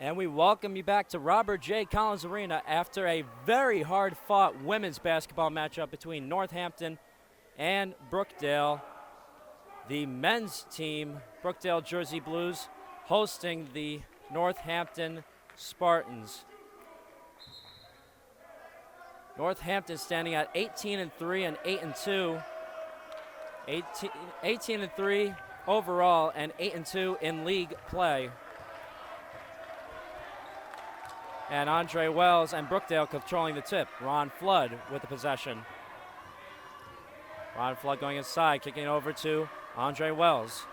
And we welcome you back to Robert J. Collins Arena after a very hard-fought women's basketball matchup between Northampton and Brookdale. The men's team, Brookdale Jersey Blues, hosting the Northampton Spartans. Northampton standing at 18-3 and 8-2. 18-3 overall and 8-2 in league play. And Andre Wells and Brookdale controlling the tip. Ron Flood with the possession. Ron Flood going inside, kicking it over to Andre Wells.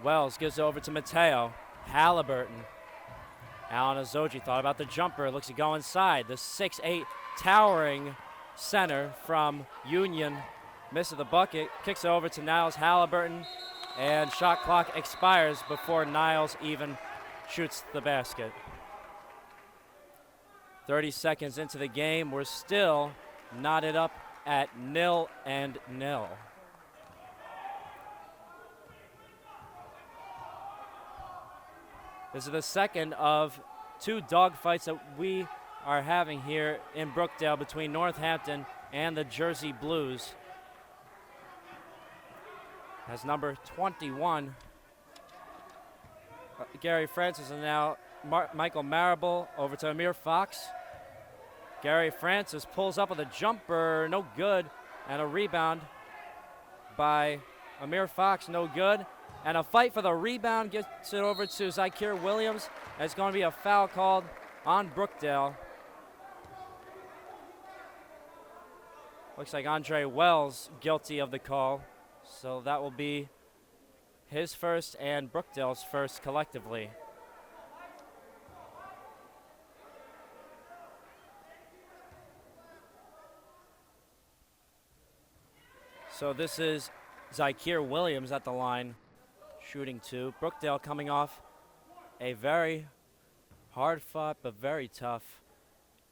Wells gives it over to Mateo. Halliburton. Alan Azoji thought about the jumper. Looks to go inside. The 6'8 towering center from Union misses the bucket. Kicks it over to Niles Halliburton. And shot clock expires before Niles even shoots the basket. 30 seconds into the game. We're still knotted up at 0-0. This is the second of two dogfights that we are having here in Brookdale between Northampton and the Jersey Blues. As number 21, Gary Francis, and now Michael Marable over to Amir Fox. Gary Francis pulls up with a jumper, no good, and a rebound by Amir Fox, no good. And a fight for the rebound gets it over to Zykir Williams. There's going to be a foul called on Brookdale. Looks like Andre Wells guilty of the call. So that will be his first and Brookdale's first collectively. So this is Zykir Williams at the line, shooting two. Brookdale coming off a very hard-fought but very tough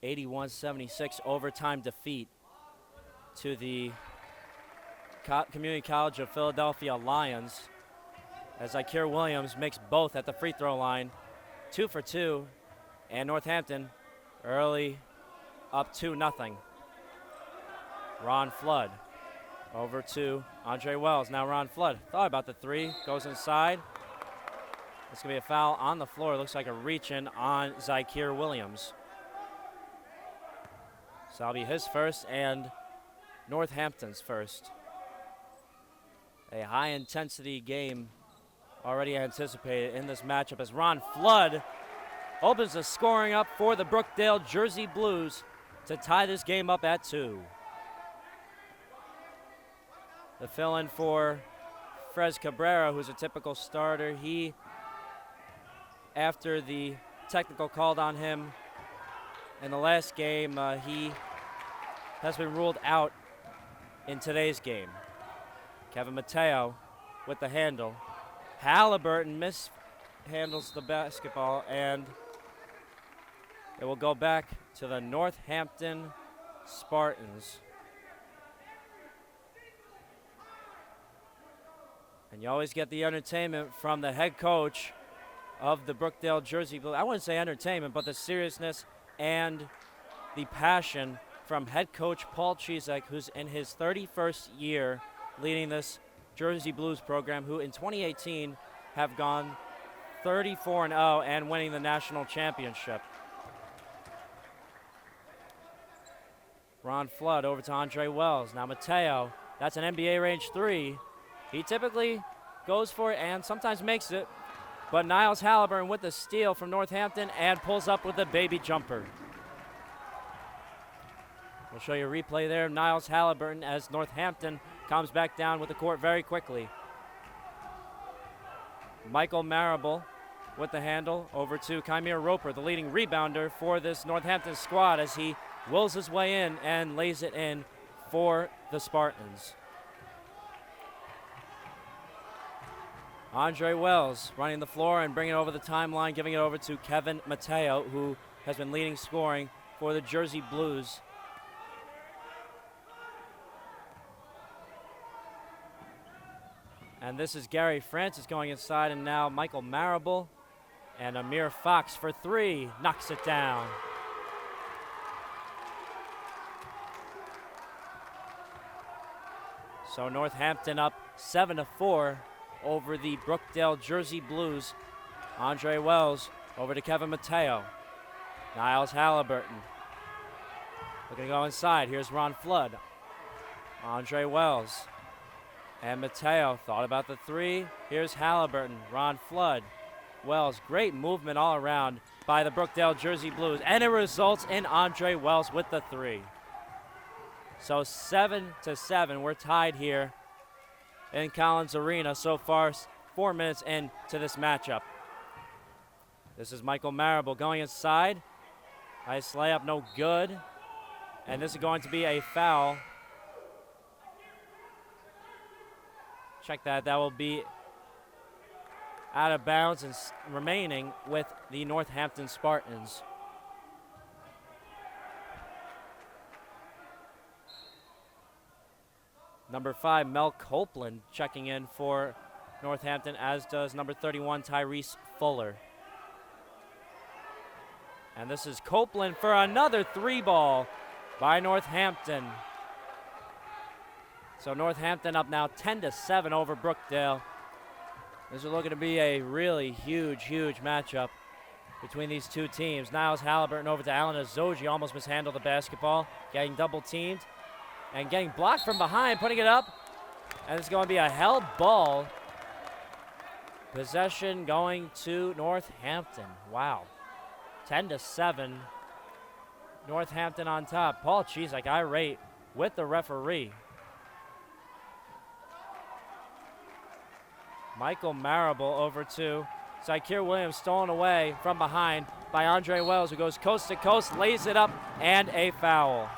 81-76 overtime defeat to the Community College of Philadelphia Lions, as Zykir Williams makes both at the free throw line, 2 for 2, and Northampton early up 2-0. Ron Flood over to Andre Wells. Now Ron Flood thought about the three, goes inside. It's going to be a foul on the floor. Looks like a reach-in on Zykir Williams. So that'll be his first and Northampton's first. A high-intensity game already anticipated in this matchup as Ron Flood opens the scoring up for the Brookdale Jersey Blues to tie this game up at 2. The fill-in for Frez Cabrera, who's a typical starter. He, after the technical called on him in the last game, he has been ruled out in today's game. Kevin Mateo with the handle. Halliburton mishandles the basketball, and it will go back to the Northampton Spartans. And you always get the entertainment from the head coach of the Brookdale Jersey Blues. I wouldn't say entertainment, but the seriousness and the passion from head coach Paul Chizek, who's in his 31st year leading this Jersey Blues program, who in 2018 have gone 34-0 and winning the national championship. Ron Flood over to Andre Wells. Now Mateo, that's an NBA range three. He typically goes for it and sometimes makes it, but Niles Halliburton with the steal from Northampton and pulls up with a baby jumper. We'll show you a replay there of Niles Halliburton as Northampton comes back down with the court very quickly. Michael Marable with the handle over to Kymir Roper, the leading rebounder for this Northampton squad, as he wills his way in and lays it in for the Spartans. Andre Wells running the floor and bringing it over the timeline, giving it over to Kevin Mateo, who has been leading scoring for the Jersey Blues. And this is Gary Francis going inside, and now Michael Marable. And Amir Fox for three, knocks it down. So Northampton up 7-4 over the Brookdale Jersey Blues. Andre Wells over to Kevin Mateo. Niles Halliburton looking to go inside. Here's Ron Flood. Andre Wells and Mateo thought about the three. Here's Halliburton, Ron Flood, Wells. Great movement all around by the Brookdale Jersey Blues, and it results in Andre Wells with the three. So 7-7, we're tied here in Collins Arena so far, 4 minutes into this matchup. This is Michael Marable going inside. Nice layup, no good. And this is going to be a foul. Check that, that will be out of bounds and remaining with the Northampton Spartans. Number 5, Mel Copeland checking in for Northampton, as does number 31, Tyrese Fuller. And this is Copeland for another three ball by Northampton. So Northampton up now 10-7 over Brookdale. This is looking to be a really huge matchup between these two teams. Niles Halliburton over to Alan Azoji, almost mishandled the basketball, getting double teamed and getting blocked from behind, putting it up. And it's going to be a held ball. Possession going to Northampton. Wow. 10-7. Northampton on top. Paul Cheesak irate with the referee. Michael Marable over to Zykir Williams, stolen away from behind by Andre Wells, who goes coast to coast, lays it up, and a foul.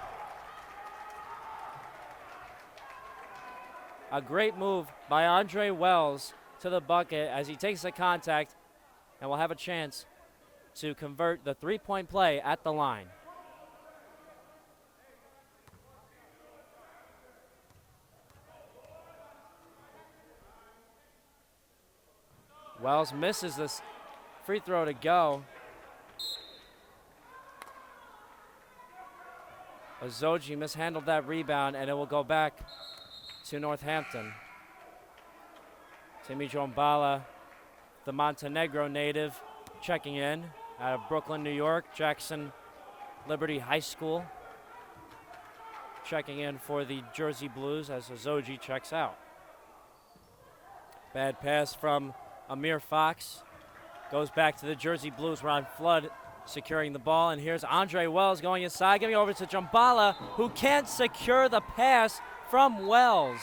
A great move by Andre Wells to the bucket as he takes the contact and will have a chance to convert the three-point play at the line. Wells misses this free throw to go. Azoji mishandled that rebound, and it will go back to Northampton. Timmy Jombala, the Montenegro native, checking in out of Brooklyn, New York, Jackson Liberty High School. Checking in for the Jersey Blues as Azoji checks out. Bad pass from Amir Fox. Goes back to the Jersey Blues. Ron Flood securing the ball. And here's Andre Wells going inside, giving over to Jombala, who can't secure the pass from Wells.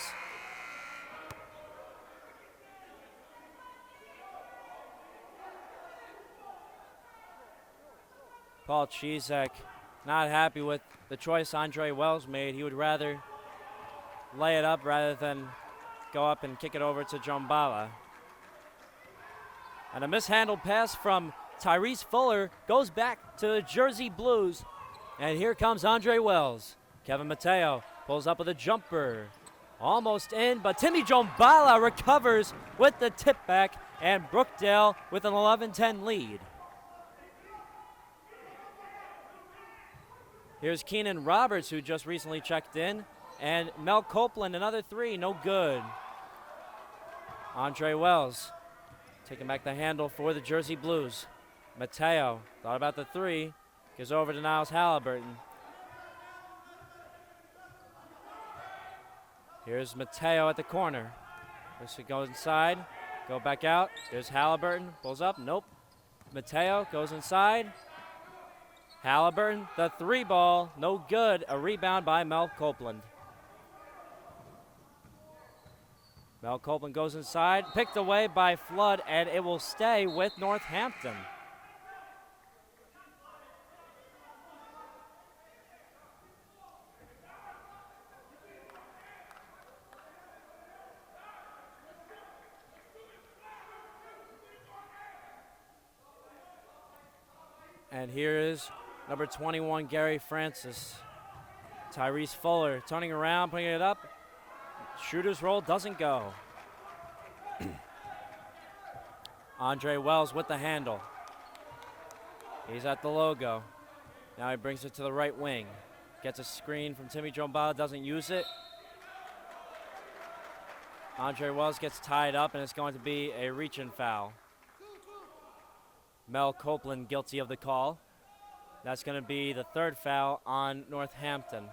Paul Cheesak not happy with the choice Andre Wells made. He would rather lay it up rather than go up and kick it over to Jombala. And a mishandled pass from Tyrese Fuller goes back to the Jersey Blues. And here comes Andre Wells. Kevin Mateo pulls up with a jumper. Almost in, but Timmy Jombala recovers with the tip back, and Brookdale with an 11-10 lead. Here's Keenan Roberts, who just recently checked in, and Mel Copeland, another three, no good. Andre Wells taking back the handle for the Jersey Blues. Mateo thought about the three, goes over to Niles Halliburton. Here's Mateo at the corner. This should go inside, go back out. There's Halliburton, pulls up, nope. Mateo goes inside. Halliburton, the three ball, no good. A rebound by Mel Copeland. Mel Copeland goes inside, picked away by Flood, and it will stay with Northampton. And here is number 21, Gary Francis. Tyrese Fuller turning around, putting it up. Shooter's roll doesn't go. Andre Wells with the handle. He's at the logo. Now he brings it to the right wing. Gets a screen from Timmy Jombala, doesn't use it. Andre Wells gets tied up, and it's going to be a reach-in foul. Mel Copeland guilty of the call. That's going to be the third foul on Northampton.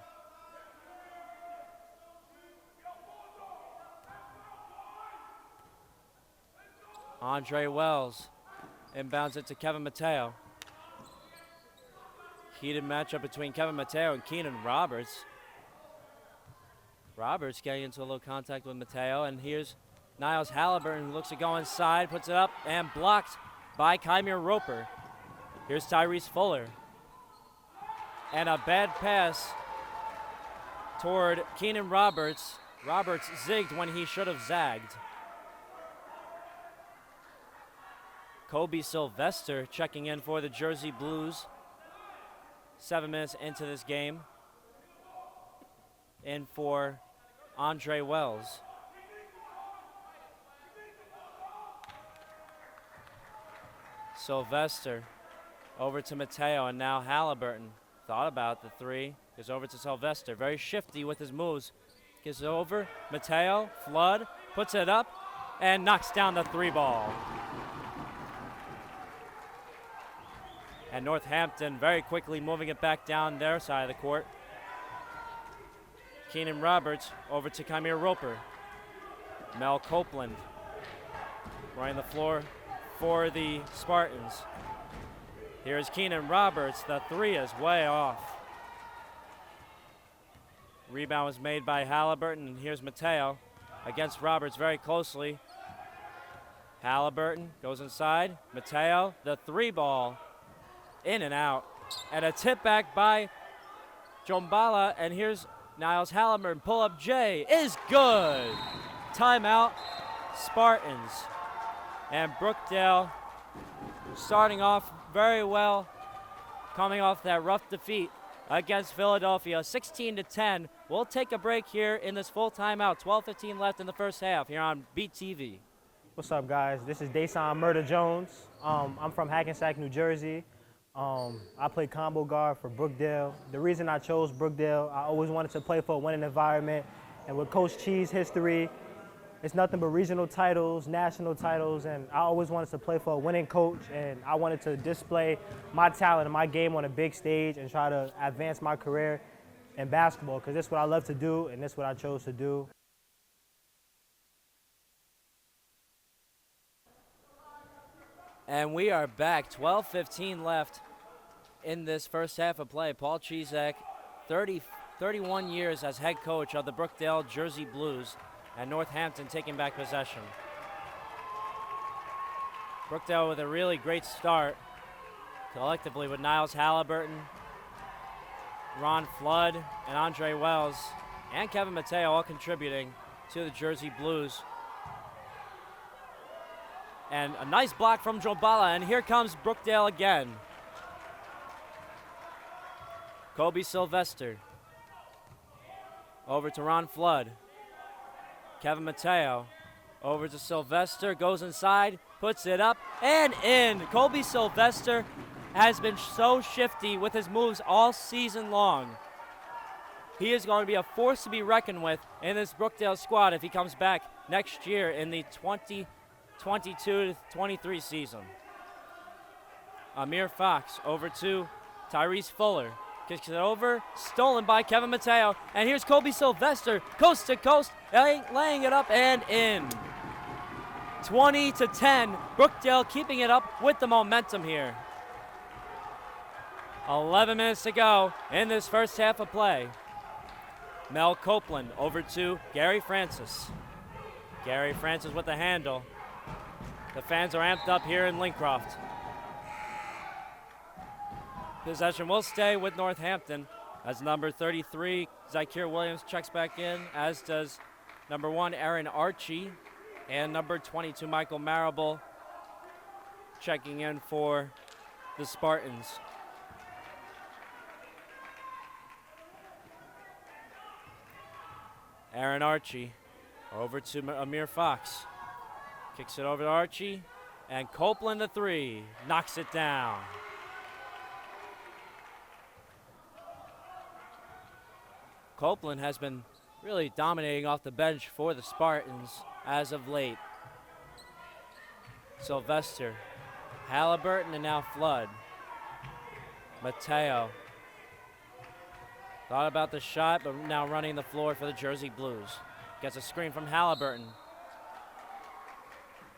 Andre Wells inbounds it to Kevin Mateo. Heated matchup between Kevin Mateo and Keenan Roberts. Roberts getting into a little contact with Mateo, and here's Niles Halliburton, who looks to go inside, puts it up, and blocked by Kymir Roper. Here's Tyrese Fuller. And a bad pass toward Keenan Roberts. Roberts zigged when he should have zagged. Kobe Sylvester checking in for the Jersey Blues. 7 minutes into this game. In for Andre Wells. Sylvester over to Mateo, and now Halliburton. Thought about the three. Goes over to Sylvester. Very shifty with his moves. Gives it over. Mateo, Flood, puts it up, and knocks down the three ball. And Northampton very quickly moving it back down their side of the court. Keenan Roberts over to Kymir Roper. Mel Copeland running the floor for the Spartans. Here's Keenan Roberts. The three is way off. Rebound was made by Halliburton, and here's Mateo against Roberts very closely. Halliburton goes inside. Mateo, the three ball. In and out. And a tip back by Jombala. And here's Niles Halliburton. Pull up J is good. Timeout, Spartans. And Brookdale starting off very well, coming off that rough defeat against Philadelphia, 16-10. We'll take a break here in this full timeout. 12:15 left in the first half here on Beat TV. What's up, guys? This is Dason Murder Jones. I'm from Hackensack, New Jersey. I play combo guard for Brookdale. The reason I chose Brookdale, I always wanted to play for a winning environment. And with Coach Chee's history, it's nothing but regional titles, national titles, and I always wanted to play for a winning coach, and I wanted to display my talent and my game on a big stage and try to advance my career in basketball, because this is what I love to do, and this is what I chose to do. And we are back. 12:15 left in this first half of play. Paul Chizek, 31 years as head coach of the Brookdale Jersey Blues, and Northampton taking back possession. Brookdale with a really great start collectively with Niles Halliburton, Ron Flood, and Andre Wells, and Kevin Mateo all contributing to the Jersey Blues. And a nice block from Jombala, and here comes Brookdale again. Kobe Sylvester. Over to Ron Flood. Kevin Mateo. Over to Sylvester, goes inside, puts it up, and in. Kobe Sylvester has been so shifty with his moves all season long. He is going to be a force to be reckoned with in this Brookdale squad if he comes back next year in the 2022-23 season. Amir Fox over to Tyrese Fuller. Kicks it over, stolen by Kevin Mateo. And here's Kobe Sylvester, coast to coast, laying it up and in. 20-10, Brookdale keeping it up with the momentum here. 11 minutes to go in this first half of play. Mel Copeland over to Gary Francis. Gary Francis with the handle. The fans are amped up here in Lincroft. Possession will stay with Northampton as number 33, Zykir Williams, checks back in, as does number 1, Aaron Archie, and number 22, Michael Marable, checking in for the Spartans. Aaron Archie over to Amir Fox. Kicks it over to Archie, And Copeland, the three, knocks it down. Copeland has been really dominating off the bench for the Spartans as of late. Sylvester, Halliburton, and now Flood. Mateo. Thought about the shot, but now running the floor for the Jersey Blues. Gets a screen from Halliburton.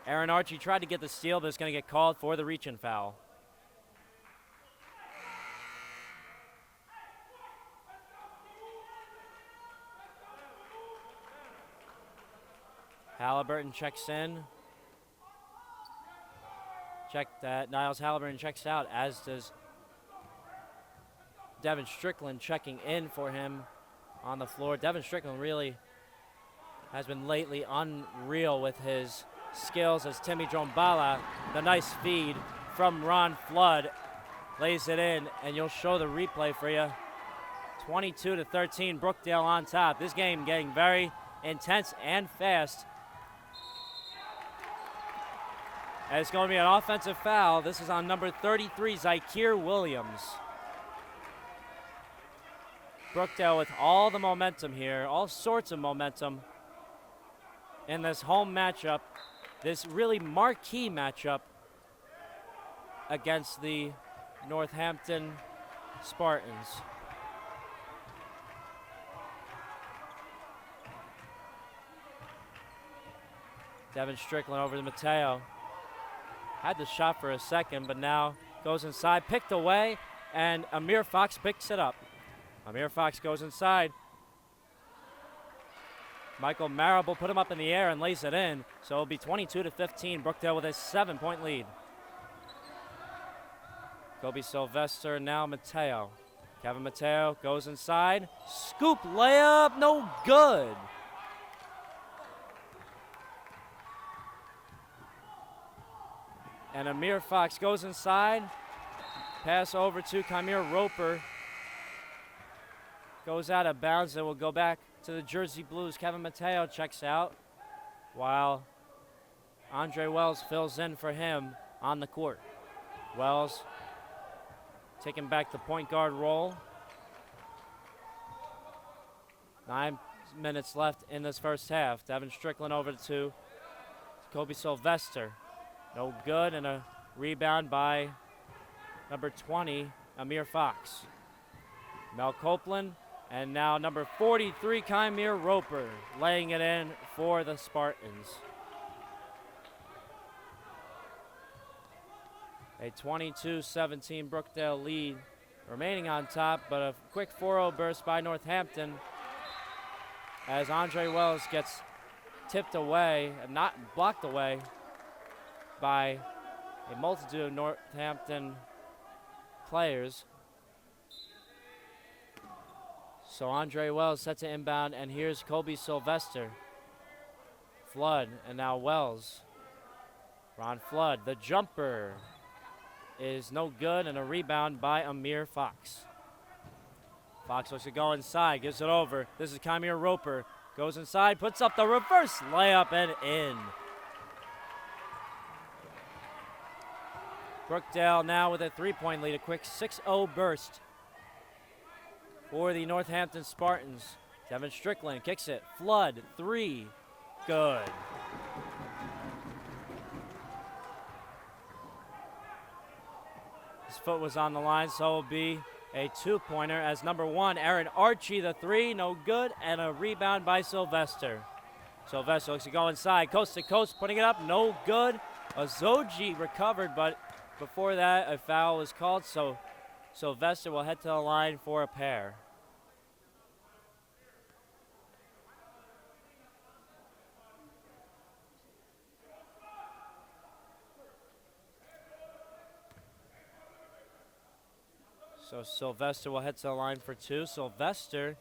Aaron Archie tried to get the steal, but it's going to get called for the reach-in foul. Halliburton checks in. Check that. Niles Halliburton checks out, as does Devin Strickland checking in for him on the floor. Devin Strickland really has been lately unreal with his skills as Timmy Drombala, the nice feed from Ron Flood, lays it in, and you'll show the replay for you. 22-13, Brookdale on top. This game getting very intense and fast. And it's going to be an offensive foul. This is on number 33, Zykeer Williams. Brookdale with all the momentum here, all sorts of momentum in this home matchup, this really marquee matchup against the Northampton Spartans. Devin Strickland over to Mateo. Had the shot for a second, but now goes inside, picked away, and Amir Fox picks it up. Amir Fox goes inside. Michael Marable put him up in the air and lays it in, so it'll be 22-15. Brookdale with a 7-point lead. Kobe Sylvester, now Mateo. Kevin Mateo goes inside. Scoop layup, no good. And Amir Fox goes inside. Pass over to Kymir Roper. Goes out of bounds and will go back to the Jersey Blues. Kevin Mateo checks out while Andre Wells fills in for him on the court. Wells taking back the point guard role. 9 minutes left in this first half. Devin Strickland over to Kobe Sylvester. No good, and a rebound by number 20, Amir Fox. Mel Copeland, and now number 43, Kymir Roper, laying it in for the Spartans. A 22-17 Brookdale lead remaining on top, but a quick 4-0 burst by Northampton as Andre Wells gets tipped away, not blocked away, by a multitude of Northampton players. So Andre Wells sets it inbound, and here's Kobe Sylvester. Flood, and now Wells. Ron Flood, the jumper is no good, and a rebound by Amir Fox. Fox looks to go inside, gives it over. This is Kymir Roper. Goes inside, puts up the reverse layup and in. Brookdale now with a 3-point lead, a quick 6-0 burst for the Northampton Spartans. Devin Strickland kicks it. Flood, 3, good. His foot was on the line, so it'll be a 2-pointer as number 1, Aaron Archie, the 3, no good, and a rebound by Sylvester. Sylvester looks to go inside, coast to coast, putting it up, no good. Azoji recovered, but before that, a foul was called, so Sylvester will head to the line for a pair. So Sylvester will head to the line for 2. Sylvester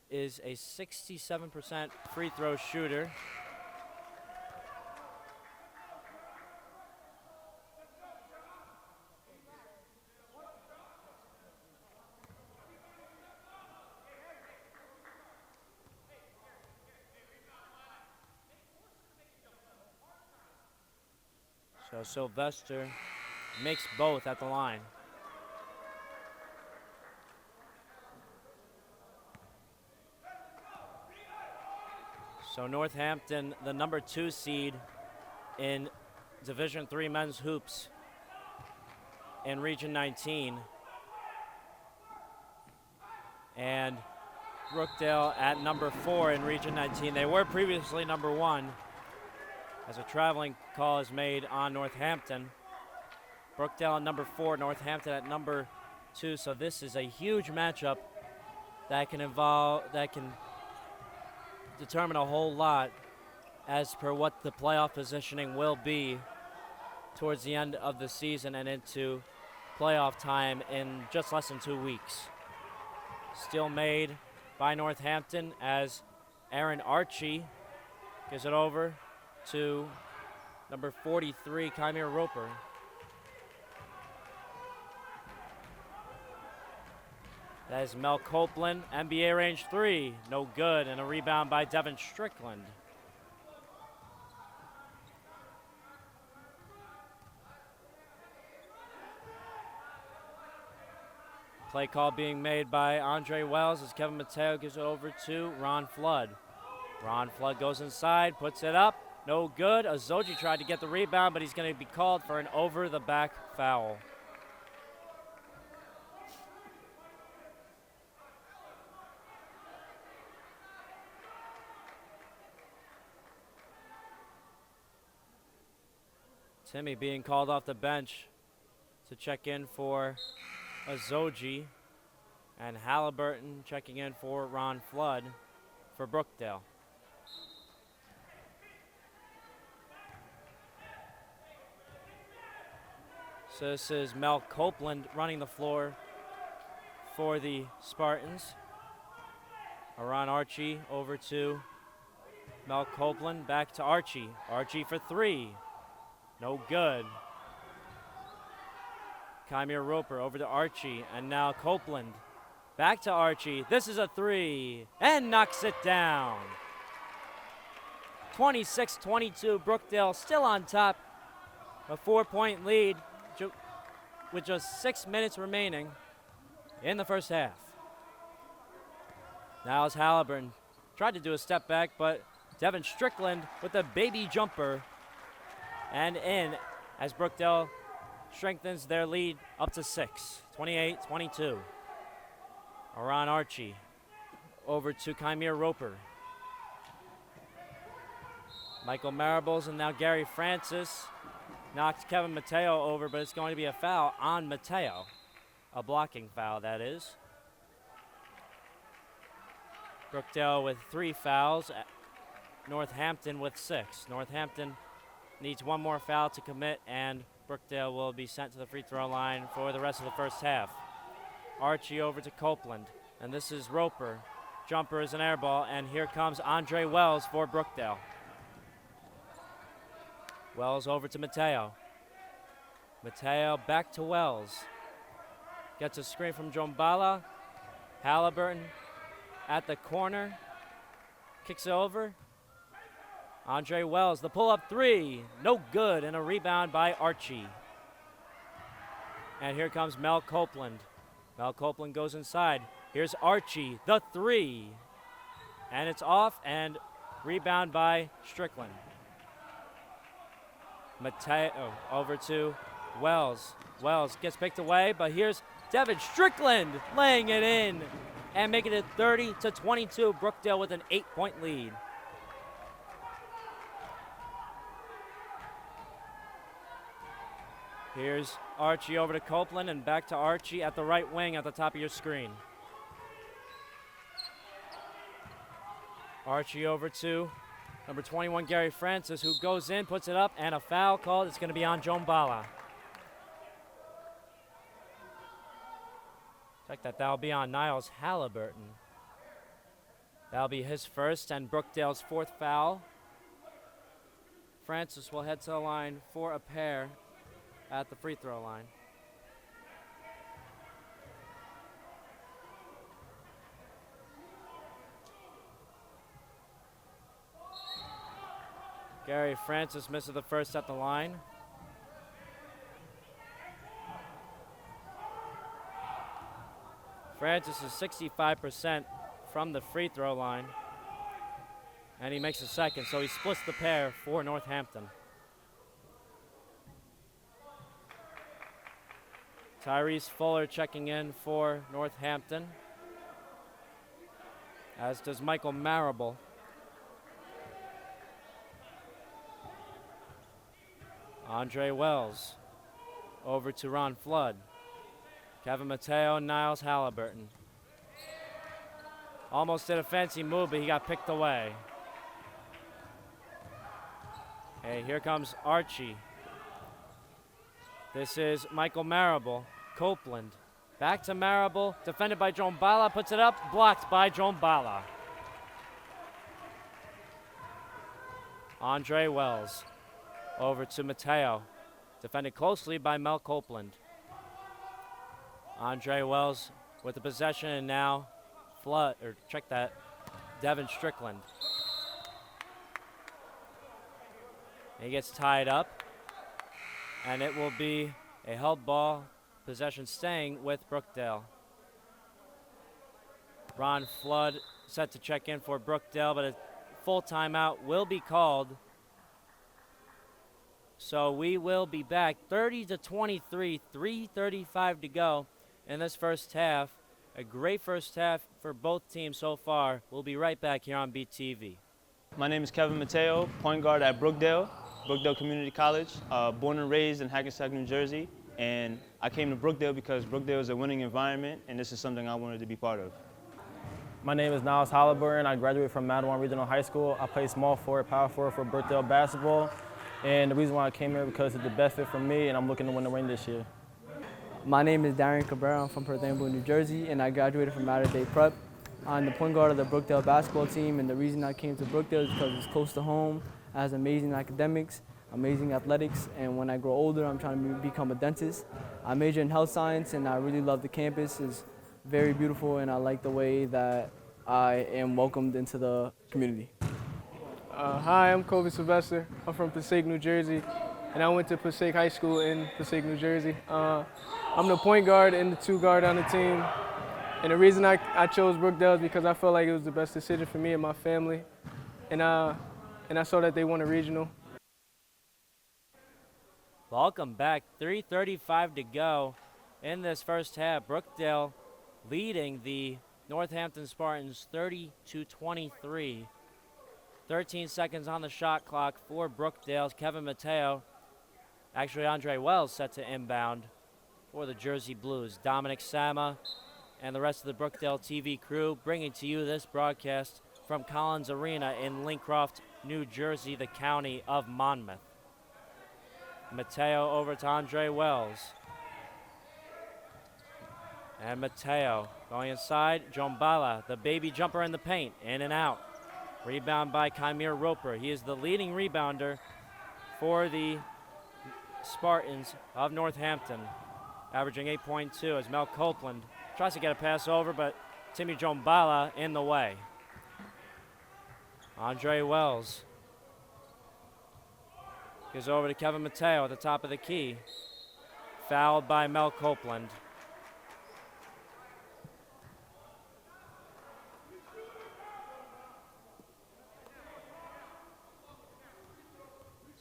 is a 67% free throw shooter. So Sylvester makes both at the line. So Northampton, the number 2 seed in Division III men's hoops in Region 19. And Brookdale at number 4 in Region 19. They were previously number 1 as a traveling call is made on Northampton. Brookdale at number 4, Northampton at number 2. So this is a huge matchup that can determine a whole lot as per what the playoff positioning will be towards the end of the season and into playoff time in just less than 2 weeks. Steal made by Northampton as Aaron Archie gives it over to number 43, Kymir Roper. That is Mel Copeland, NBA range 3, no good, and a rebound by Devin Strickland. Play call being made by Andre Wells as Kevin Mateo gives it over to Ron Flood. Ron Flood goes inside, puts it up, no good. Azoji tried to get the rebound, but he's going to be called for an over-the-back foul. Timmy being called off the bench to check in for Azoji, and Halliburton checking in for Ron Flood for Brookdale. So this is Mel Copeland running the floor for the Spartans. Aaron Archie over to Mel Copeland, back to Archie. Archie for 3. No good. Kymir Roper over to Archie, and now Copeland. Back to Archie. This is a 3, and knocks it down. 26-22, Brookdale still on top. A 4-point lead with just 6 minutes remaining in the first half. Niles Halliburton tried to do a step back, but Devin Strickland with a baby jumper and in as Brookdale strengthens their lead up to 6, 28-22. Aaron Archie over to Kymir Roper. Michael Marables and now Gary Francis knocks Kevin Mateo over, but it's going to be a foul on Mateo. A blocking foul, that is. Brookdale with 3 fouls. Northampton with 6. Northampton needs 1 more foul to commit, and Brookdale will be sent to the free throw line for the rest of the first half. Archie over to Copeland, and this is Roper. Jumper is an air ball, and here comes Andre Wells for Brookdale. Wells over to Mateo. Mateo back to Wells. Gets a screen from Jombala. Halliburton at the corner. Kicks it over. Andre Wells, the pull-up 3. No good, and a rebound by Archie. And here comes Mel Copeland. Mel Copeland goes inside. Here's Archie, the 3. And it's off, and rebound by Strickland. Mateo over to Wells. Wells gets picked away, but here's Devin Strickland laying it in and making it 30-22. Brookdale with an 8-point lead. Here's Archie over to Copeland and back to Archie at the right wing at the top of your screen. Archie over to number 21, Gary Francis, who goes in, puts it up, and a foul called. It's going to be on Jombala. Check that. That'll be on Niles Halliburton. That'll be his first and Brookdale's 4th foul. Francis will head to the line for a pair at the free throw line. Gary Francis misses the first at the line. Francis is 65% from the free throw line. And he makes a second, so he splits the pair for Northampton. Tyrese Fuller checking in for Northampton, as does Michael Marable. Andre Wells over to Ron Flood. Kevin Mateo, Niles Halliburton. Almost did a fancy move, but he got picked away. Hey, here comes Archie. This is Michael Marable. Copeland. Back to Marable. Defended by Joan Bala. Puts it up. Blocked by Joan Bala. Andre Wells. Over to Mateo. Defended closely by Mel Copeland. Andre Wells with the possession, and now Devin Strickland. He gets tied up, and it will be a held ball, possession staying with Brookdale. Ron Flood set to check in for Brookdale, but a full timeout will be called. So we will be back 30-23, 3:35 to go in this first half. A great first half for both teams so far. We'll be right back here on BTV. My name is Kevin Mateo, point guard at Brookdale Community College, born and raised in Hackensack, New Jersey. And I came to Brookdale because Brookdale is a winning environment, and this is something I wanted to be part of. My name is Niles Halliburton. I graduated from Madawan Regional High School. I play small forward, power forward for Brookdale basketball. And the reason why I came here because it's the best fit for me, and I'm looking to win the ring this year. My name is Darian Cabrera. I'm from Northampton, New Jersey, and I graduated from Mater Dei Prep. I'm the point guard of the Brookdale basketball team, and the reason I came to Brookdale is because it's close to home, it has amazing academics, amazing athletics, and when I grow older, I'm trying to become a dentist. I major in health science, and I really love the campus. It's very beautiful, and I like the way that I am welcomed into the community. Hi, I'm Kobe Sylvester. I'm from Passaic, New Jersey, and I went to Passaic High School in Passaic, New Jersey. I'm the point guard and the two guard on the team. And the reason I chose Brookdale is because I felt like it was the best decision for me and my family. And I saw that they won a regional. Welcome back. 3:35 to go in this first half. Brookdale leading the Northampton Spartans 30-23. 13 seconds on the shot clock for Brookdale's Kevin Mateo. Actually, Andre Wells set to inbound for the Jersey Blues. Dominic Sama and the rest of the Brookdale TV crew bringing to you this broadcast from Collins Arena in Lincroft, New Jersey, the county of Monmouth. Mateo over to Andre Wells. And Mateo going inside. Jombala, the baby jumper in the paint, in and out. Rebound by Kymir Roper. He is the leading rebounder for the Spartans of Northampton, averaging 8.2 as Mel Copeland tries to get a pass over, but Timmy Jombala in the way. Andre Wells gives over to Kevin Mateo at the top of the key. Fouled by Mel Copeland.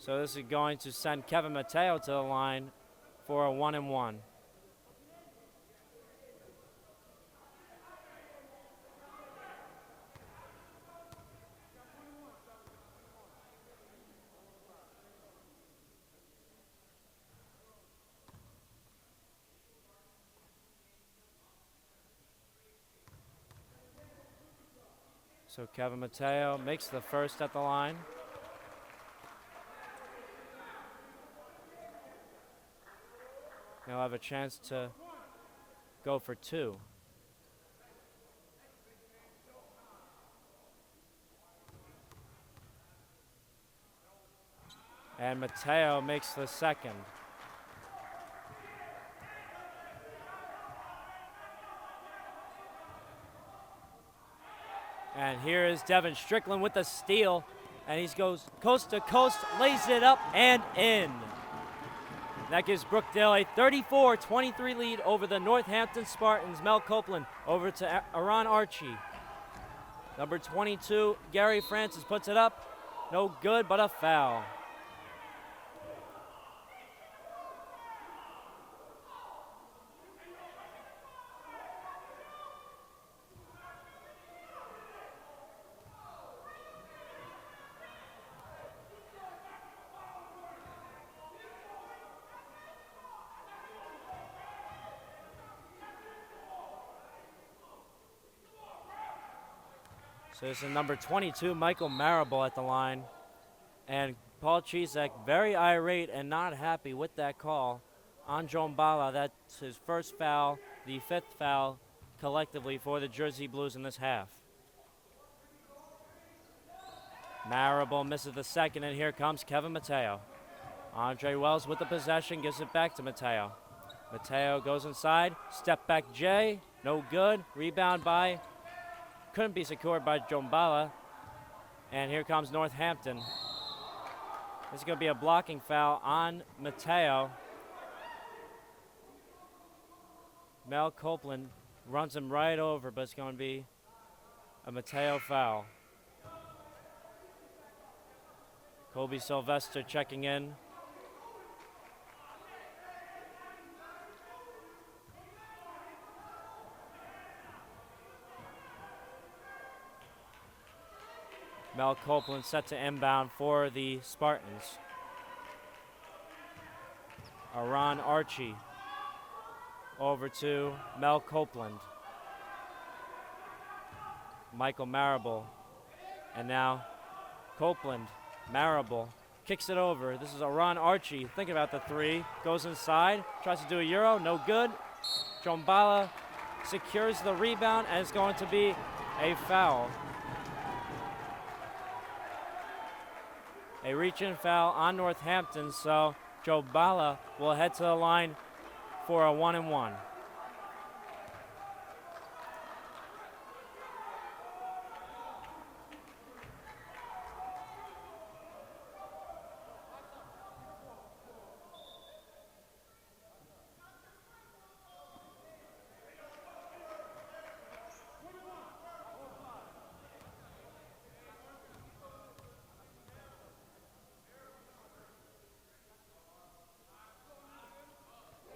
So this is going to send Kevin Mateo to the line for a 1-and-1. So Kevin Mateo makes the first at the line. He'll have a chance to go for two. And Mateo makes the second. And here is Devin Strickland with the steal. And he goes coast to coast, lays it up and in. That gives Brookdale a 34-23 lead over the Northampton Spartans. Mel Copeland over to Aaron Archie. Number 22, Gary Francis puts it up. No good, but a foul. So this is number 22, Michael Marable at the line. And Paul Chisak very irate and not happy with that call on Jombala. That's his first foul, the 5th foul collectively for the Jersey Blues in this half. Marable misses the second, and here comes Kevin Mateo. Andre Wells with the possession, gives it back to Mateo. Mateo goes inside, step back Jay, no good. Rebound by, couldn't be secured by Jombala. And here comes Northampton. This is going to be a blocking foul on Mateo. Mel Copeland runs him right over, but it's going to be a Mateo foul. Kobe Sylvester checking in. Mel Copeland set to inbound for the Spartans. Aaron Archie over to Mel Copeland. Michael Marable. And now Copeland, Marable, kicks it over. This is Aaron Archie thinking about the three. Goes inside, tries to do a Euro, no good. Jombala secures the rebound, and it's going to be a foul. A reach-in foul on Northampton, so Jombala will head to the line for a 1-and-1.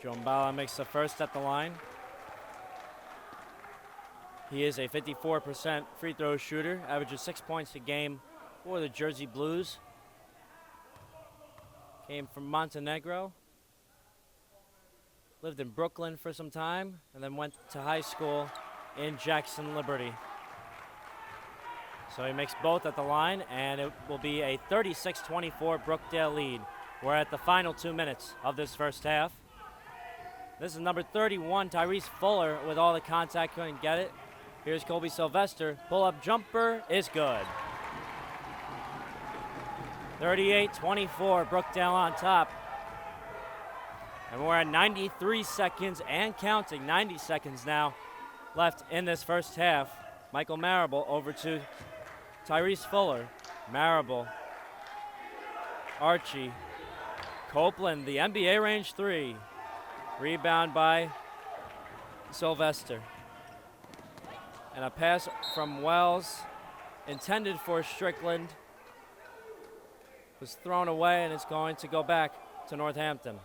Jombala makes the first at the line. He is a 54% free throw shooter, averages 6 points a game for the Jersey Blues. Came from Montenegro, lived in Brooklyn for some time, and then went to high school in Jackson Liberty. So he makes both at the line, and it will be a 36-24 Brookdale lead. We're at the final 2 minutes of this first half. This is number 31, Tyrese Fuller, with all the contact, couldn't get it. Here's Kobe Sylvester. Pull-up jumper is good. 38-24, Brookdale on top. And we're at 93 seconds and counting. 90 seconds now left in this first half. Michael Marable over to Tyrese Fuller. Marable. Archie. Copeland, the NBA range three. Rebound by Sylvester. And a pass from Wells, intended for Strickland, was thrown away, and it's going to go back to Northampton.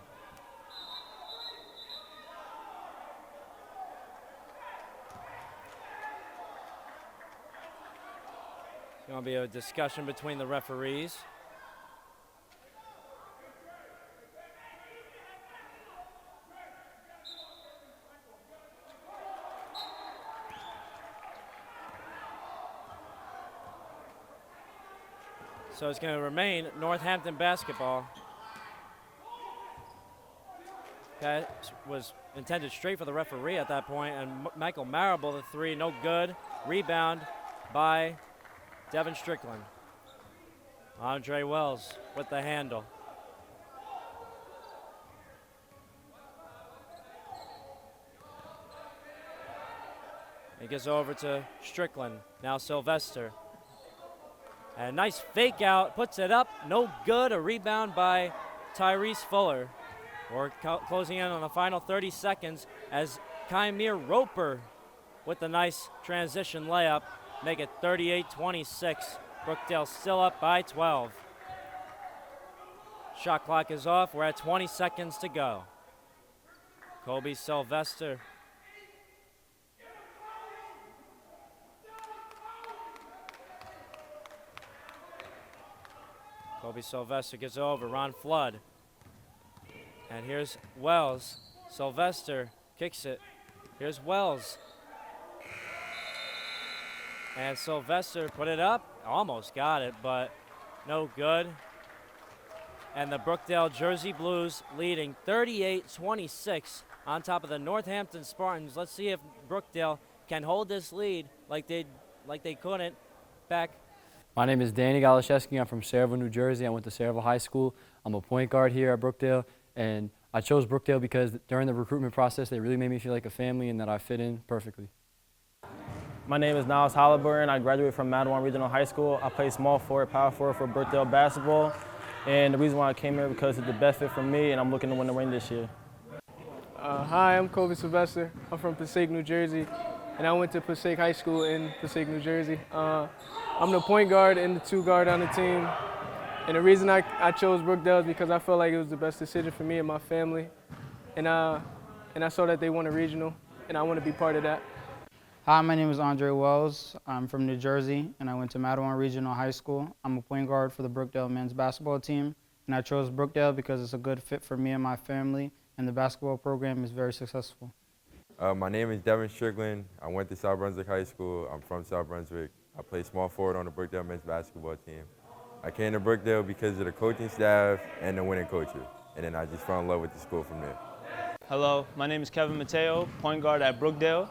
It's going to be a discussion between the referees. So it's going to remain Northampton basketball. That was intended straight for the referee at that point, and Michael Marable, the three, no good. Rebound by Devin Strickland. Andre Wells with the handle. It gets over to Strickland. Now Sylvester. And a nice fake out, puts it up, no good. A rebound by Tyrese Fuller. We're closing in on the final 30 seconds as Kymir Roper with the nice transition layup make it 38-26. Brookdale still up by 12. Shot clock is off. We're at 20 seconds to go. Kobe Sylvester. Kobe Sylvester gets over. Ron Flood. And here's Wells. Sylvester kicks it. Here's Wells. And Sylvester put it up. Almost got it, but no good. And the Brookdale Jersey Blues leading 38-26 on top of the Northampton Spartans. Let's see if Brookdale can hold this lead like they couldn't back. My name is Danny Goliszewski. I'm from Saraville, New Jersey. I went to Saraville High School. I'm a point guard here at Brookdale, and I chose Brookdale because during the recruitment process, they really made me feel like a family and that I fit in perfectly. My name is Niles Halliburton. I graduated from Madawan Regional High School. I play small forward, power forward for Brookdale basketball. And the reason why I came here because it's the best fit for me, and I'm looking to win the ring this year. Hi, I'm Goliszewski. I'm from Passaic, New Jersey, and I went to Passaic High School in Passaic, New Jersey. I'm the point guard and the two guard on the team. And the reason I chose Brookdale is because I felt like it was the best decision for me and my family. And I saw that they won a regional, and I want to be part of that. Hi, my name is Andre Wells. I'm from New Jersey, and I went to Madawan Regional High School. I'm a point guard for the Brookdale men's basketball team, and I chose Brookdale because it's a good fit for me and my family, and the basketball program is very successful. My name is Devin Strickland. I went to South Brunswick High School. I'm from South Brunswick. I play small forward on the Brookdale men's basketball team. I came to Brookdale because of the coaching staff and the winning coaches, and then I just fell in love with the school from there. Hello, my name is Kevin Mateo, point guard at Brookdale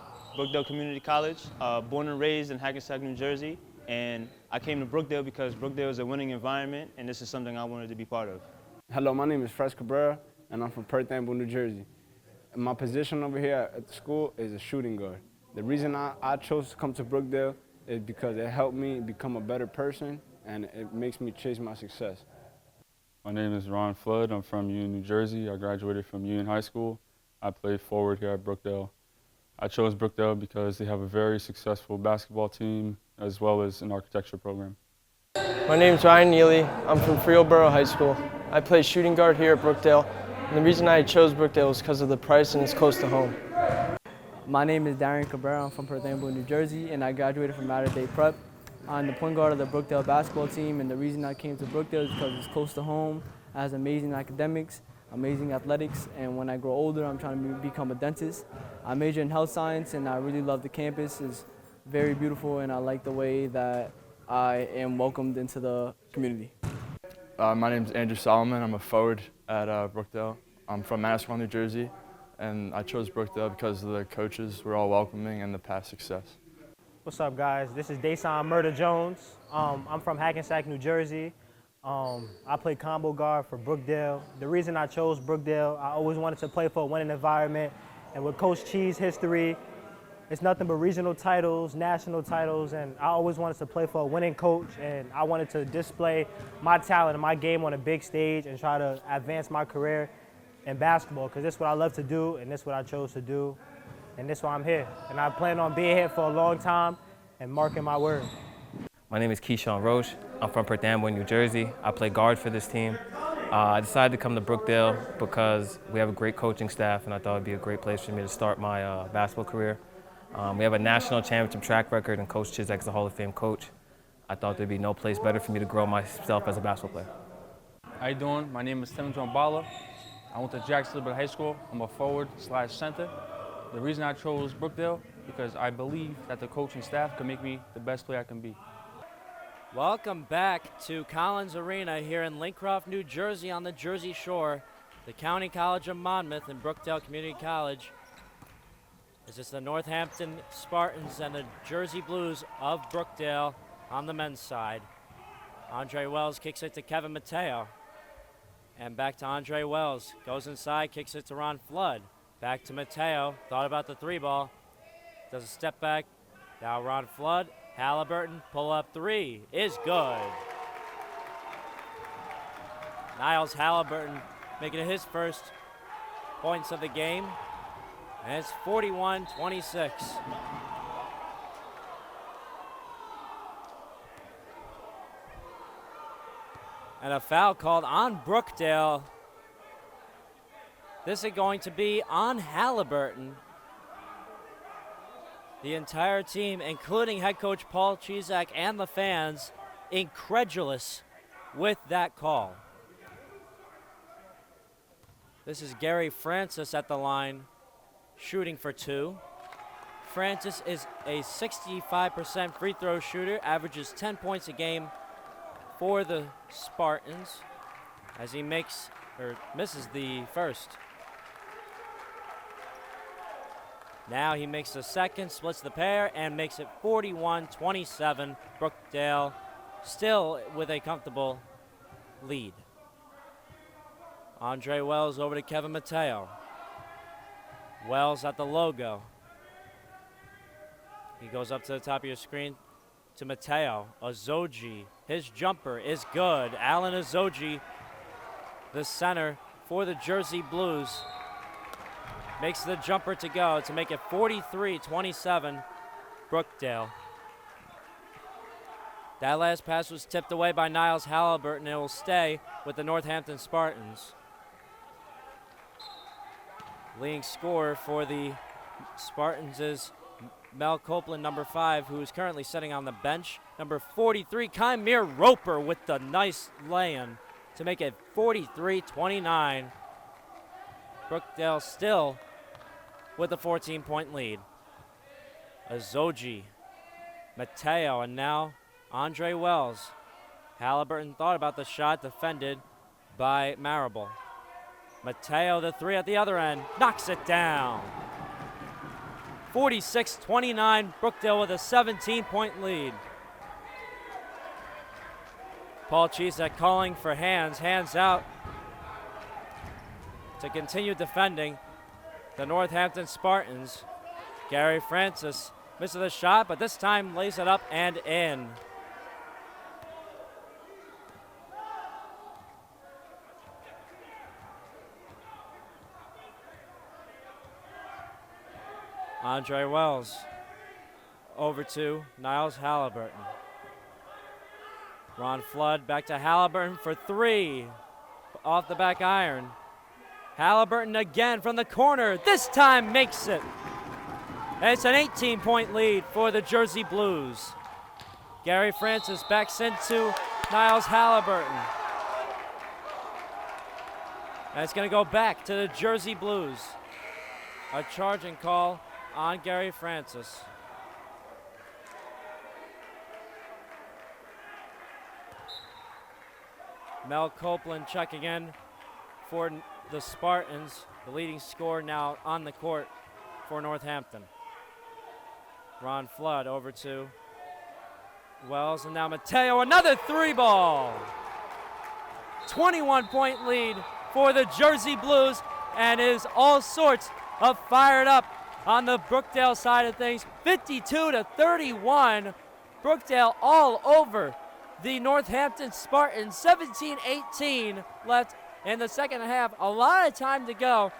Community College, born and raised in Hackensack, New Jersey, and I came to Brookdale because Brookdale is a winning environment, and this is something I wanted to be part of. Hello, my name is Fred Cabrera, and I'm from Northampton, New Jersey. And my position over here at the school is a shooting guard. The reason I chose to come to Brookdale is because it helped me become a better person, and it makes me chase my success. My name is Ron Floyd. I'm from Union, New Jersey. I graduated from Union High School. I play forward here at Brookdale. I chose Brookdale because they have a very successful basketball team as well as an architecture program. My name is Ryan Neely. I'm from Freelboro High School. I play shooting guard here at Brookdale. And the reason I chose Brookdale is because of the price and it's close to home. My name is Darren Cabrera. I'm from Northampton, New Jersey, and I graduated from Mater Dei Prep. I'm the point guard of the Brookdale basketball team, and the reason I came to Brookdale is because it's close to home, it has amazing academics, amazing athletics, and when I grow older, I'm trying to become a dentist. I major in health science, and I really love the campus. It's very beautiful, and I like the way that I am welcomed into the community. My name is Andrew Solomon. I'm a forward at Brookdale. I'm from Manasquan, New Jersey, and I chose Brookdale because the coaches were all welcoming and the past success. What's up, guys? This is Dason Murder Jones. I'm from Hackensack, New Jersey. I play combo guard for Brookdale. The reason I chose Brookdale, I always wanted to play for a winning environment. And with Coach Chee's history, it's nothing but regional titles, national titles, and I always wanted to play for a winning coach, and I wanted to display my talent and my game on a big stage and try to advance my career in basketball, because this is what I love to do, and this is what I chose to do, and this is why I'm here. And I plan on being here for a long time and marking my word. My name is Keyshawn Roche. I'm from Northampton, New Jersey. I play guard for this team. I decided to come to Brookdale because we have a great coaching staff, and I thought it would be a great place for me to start my basketball career. We have a national championship track record, and Coach Chizek is a Hall of Fame coach. I thought there'd be no place better for me to grow myself as a basketball player. How you doing? My name is Tim John Bala. I went to Jacksonville High School. I'm a forward/center. The reason I chose Brookdale because I believe that the coaching staff can make me the best player I can be. Welcome back to Collins Arena here in Lincroft, New Jersey on the Jersey Shore. The County College of Monmouth and Brookdale Community College. This is the Northampton Spartans and the Jersey Blues of Brookdale on the men's side. Andre Wells kicks it to Kevin Mateo. And back to Andre Wells. Goes inside, kicks it to Ron Flood. Back to Mateo. Thought about the three ball. Does a step back. Now Ron Flood. Halliburton, pull up three is good. Niles Halliburton making it his first points of the game. And it's 41-26. And a foul called on Brookdale. This is going to be on Halliburton. The entire team, including head coach Paul Chizak and the fans, incredulous with that call. This is Gary Francis at the line, shooting for two. Francis is a 65% free throw shooter, averages 10 points a game for the Spartans as he misses the first. Now he makes the second, splits the pair, and makes it 41-27. Brookdale still with a comfortable lead. Andre Wells over to Kevin Mateo. Wells at the logo. He goes up to the top of your screen to Mateo. Azoji, his jumper is good. Alan Azoji, the center for the Jersey Blues, makes the jumper to go to make it 43-27, Brookdale. That last pass was tipped away by Niles Halliburton, and it will stay with the Northampton Spartans. Leading scorer for the Spartans is Mel Copeland, number 5, who is currently sitting on the bench. Number 43, Kymir Roper with the nice lay-in to make it 43-29. Brookdale still with a 14-point lead. Azoji, Mateo, and now Andre Wells. Halliburton thought about the shot, defended by Marable. Mateo, the three at the other end, knocks it down. 46-29, Brookdale with a 17-point lead. Paul Chizak calling for hands out to continue defending the Northampton Spartans. Gary Francis misses the shot, but this time lays it up and in. Andre Wells over to Niles Halliburton. Ron Flood back to Halliburton for three. Off the back iron. Halliburton again from the corner. This time makes it. And it's an 18-point lead for the Jersey Blues. Gary Francis backs into Niles Halliburton. And it's going to go back to the Jersey Blues. A charging call on Gary Francis. Mel Copeland checking in for the Spartans, the leading scorer now on the court for Northampton. Ron Flood over to Wells, and now Mateo, another three ball. 21-point lead for the Jersey Blues, and is all sorts of fired up on the Brookdale side of things. 52-31, Brookdale all over the Northampton Spartans. 17-18 left in the second half. A lot of time to go.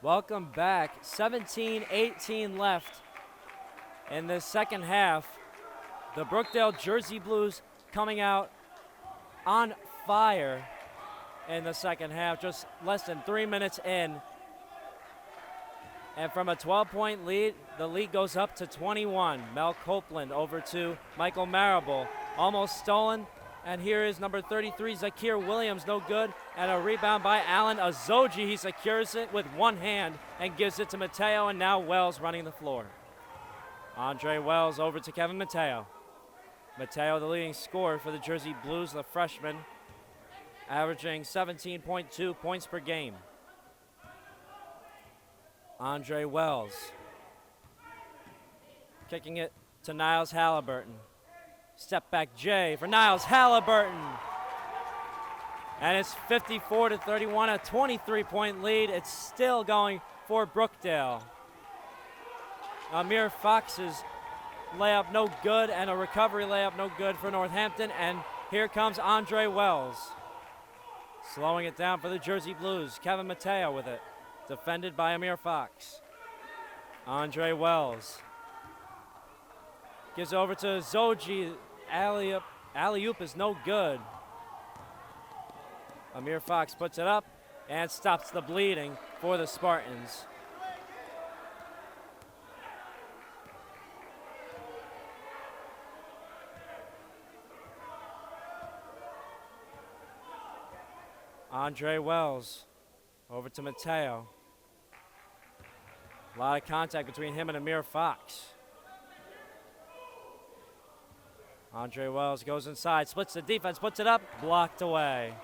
Welcome back. 17-18 left in the second half. The Brookdale Jersey Blues coming out on fire in the second half, just less than 3 minutes in. And from a 12-point lead, the lead goes up to 21. Mel Copeland over to Michael Marable. Almost stolen. And here is number 33, Zakir Williams, no good. And a rebound by Alan Azoji. He secures it with one hand and gives it to Mateo, and now Wells running the floor. Andre Wells over to Kevin Mateo. Mateo, the leading scorer for the Jersey Blues, the freshman, averaging 17.2 points per game. Andre Wells kicking it to Niles Halliburton. Step back J for Niles Halliburton. And it's 54-31, a 23-point lead. It's still going for Brookdale. Amir Fox's layup no good, and a recovery layup no good for Northampton. And here comes Andre Wells. Slowing it down for the Jersey Blues. Kevin Mateo with it. Defended by Amir Fox. Andre Wells. Gives over to Zoji. Alley-oop is no good. Amir Fox puts it up and stops the bleeding for the Spartans. Andre Wells over to Mateo. A lot of contact between him and Amir Fox. Andre Wells goes inside, splits the defense, puts it up, blocked away.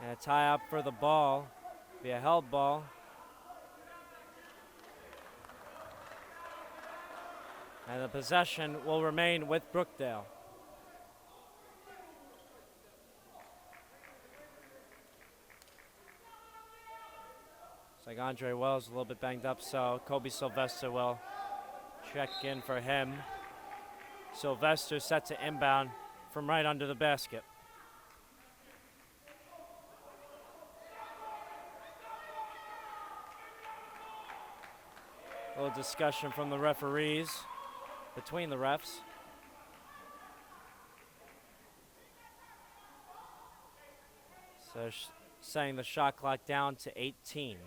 And a tie up for the ball, be a held ball. And the possession will remain with Brookdale. It's like Andre Wells a little bit banged up, so Kobe Sylvester will check in for him. Sylvester set to inbound from right under the basket. A little discussion from the referees, between the refs. So setting the shot clock down to 18.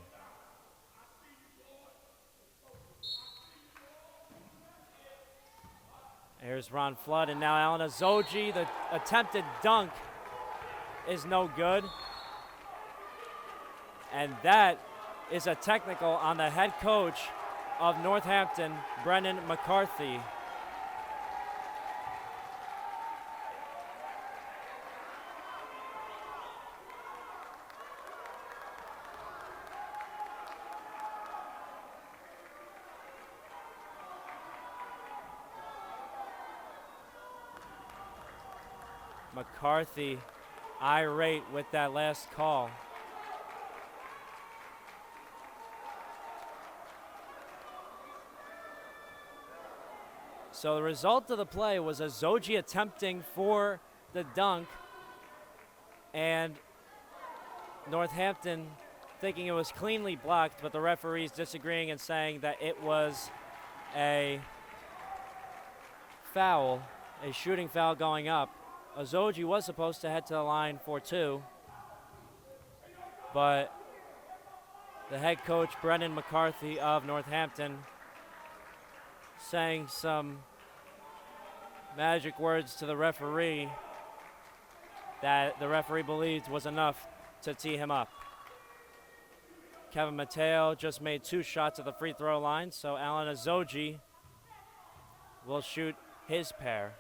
Here's Ron Flood, and now Alan Azoji. The attempted dunk is no good. And that is a technical on the head coach of Northampton, Brennan McCarthy. McCarthy irate with that last call. So the result of the play was Azoji attempting for the dunk and Northampton thinking it was cleanly blocked, but the referees disagreeing and saying that it was a foul, a shooting foul going up. Azoji was supposed to head to the line for two, but the head coach, Brennan McCarthy of Northampton, saying some magic words to the referee that the referee believed was enough to tee him up. Kevin Mateo just made 2 shots at the free throw line, so Alan Azoji will shoot his pair.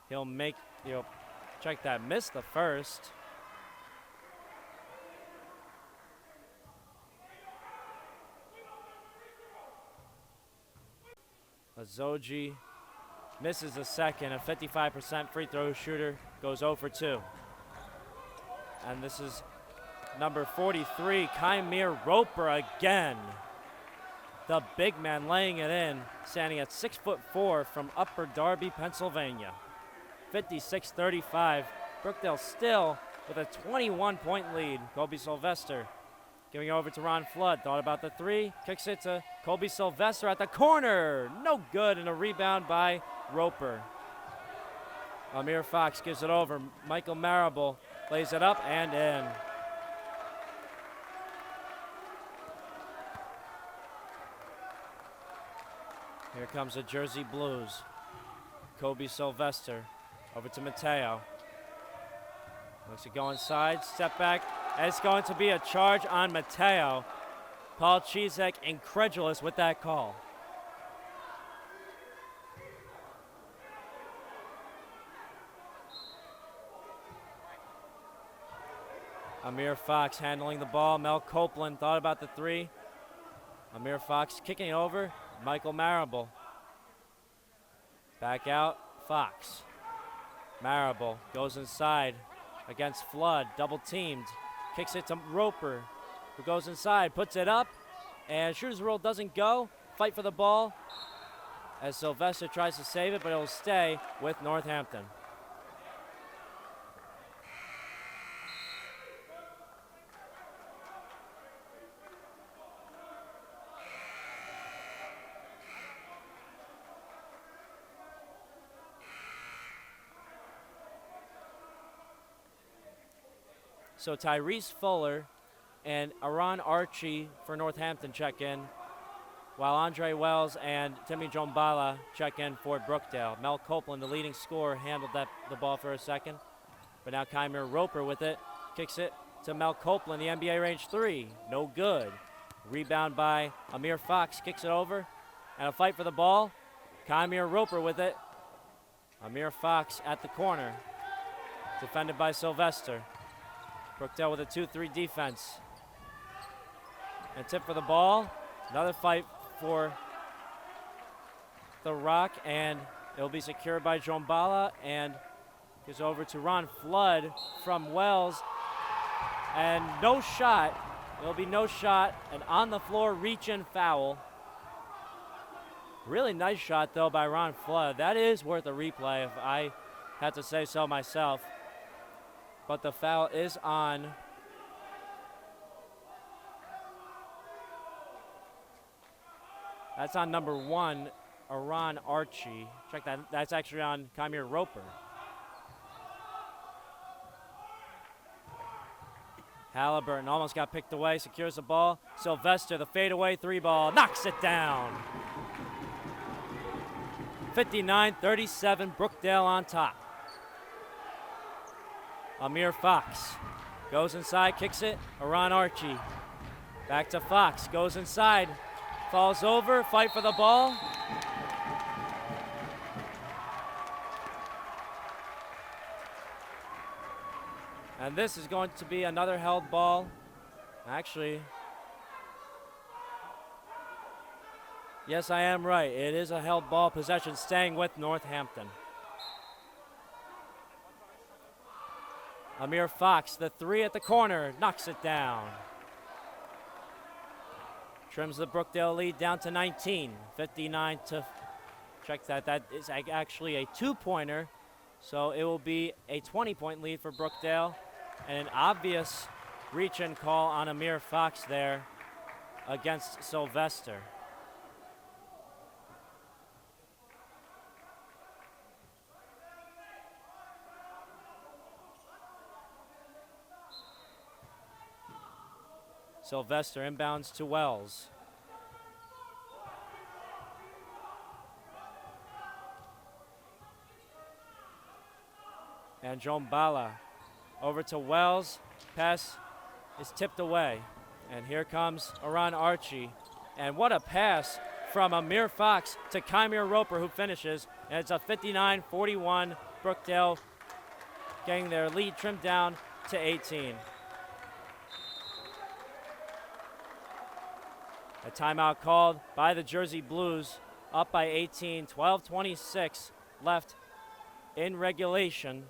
He'll check that, missed the first. Azoji misses the second. A 55% free throw shooter goes 0 for 2. And this is number 43, Kymir Roper again. The big man laying it in, standing at 6'4" from Upper Darby, Pennsylvania. 56-35. Brookdale still with a 21-point lead. Kobe Sylvester giving over to Ron Flood. Thought about the three. Kicks it to Kobe Sylvester at the corner. No good, and a rebound by Roper. Amir Fox gives it over. Michael Marable lays it up and in. Here comes the Jersey Blues. Kobe Sylvester over to Mateo. Looks to go inside, step back, and it's going to be a charge on Mateo. Paul Chizek incredulous with that call. Amir Fox handling the ball. Mel Copeland thought about the three. Amir Fox kicking it over. Michael Marable. Back out, Fox. Marable goes inside against Flood, double teamed. Kicks it to Roper, who goes inside, puts it up, and shooter's roll doesn't go. Fight for the ball as Sylvester tries to save it, but it will stay with Northampton. So Tyrese Fuller and Aron Archie for Northampton check in, while Andre Wells and Timmy Jombala check in for Brookdale. Mel Copeland, the leading scorer, handled the ball for a second, but now Kymir Roper with it, kicks it to Mel Copeland, the NBA range three, no good. Rebound by Amir Fox, kicks it over, and a fight for the ball. Kymir Roper with it. Amir Fox at the corner, defended by Sylvester. Brookdale with a 2-3 defense. And tip for the ball. Another fight for the rock, and it'll be secured by Jombala, and goes over to Ron Flood from Wells. And no shot. There'll be no shot. An on the floor reach-in foul. Really nice shot, though, by Ron Flood. That is worth a replay if I had to say so myself. But the foul is on that's on number 1, Aron Archie. Check that. That's actually on Kymir Roper. Halliburton almost got picked away, secures the ball. Sylvester, the fadeaway 3-ball, knocks it down. 59-37, Brookdale on top. Amir Fox goes inside, kicks it. Aron Archie. Back to Fox, goes inside, falls over, fight for the ball. And this is going to be another held ball. Actually, yes, I am right. It is a held ball possession, staying with Northampton. Amir Fox, the 3 at the corner, knocks it down. Trims the Brookdale lead down to 19. 59 to, check that, that is actually a 2-pointer. So it will be a 20-point lead for Brookdale. And an obvious reach-in call on Amir Fox there against Sylvester. Sylvester inbounds to Wells. And Jombala over to Wells. Pass is tipped away. And here comes Aron Archie. And what a pass from Amir Fox to Kymir Roper, who finishes. And it's a 59-41. Brookdale getting their lead trimmed down to 18. A timeout called by the Jersey Blues, up by 18, 12:26 left in regulation.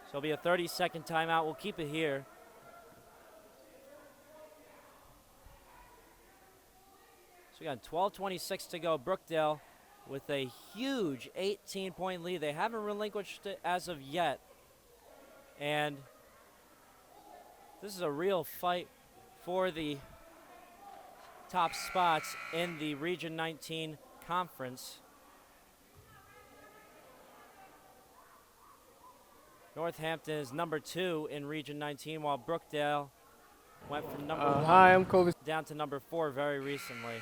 So it'll be a 30-second timeout. We'll keep it here. So we got 12:26 to go. Brookdale with a huge 18-point lead. They haven't relinquished it as of yet. And this is a real fight for the top spots in the Region 19 conference. Northampton is number 2 in Region 19, while Brookdale went from number 1 Hi, I'm Kobe. down to number 4 very recently.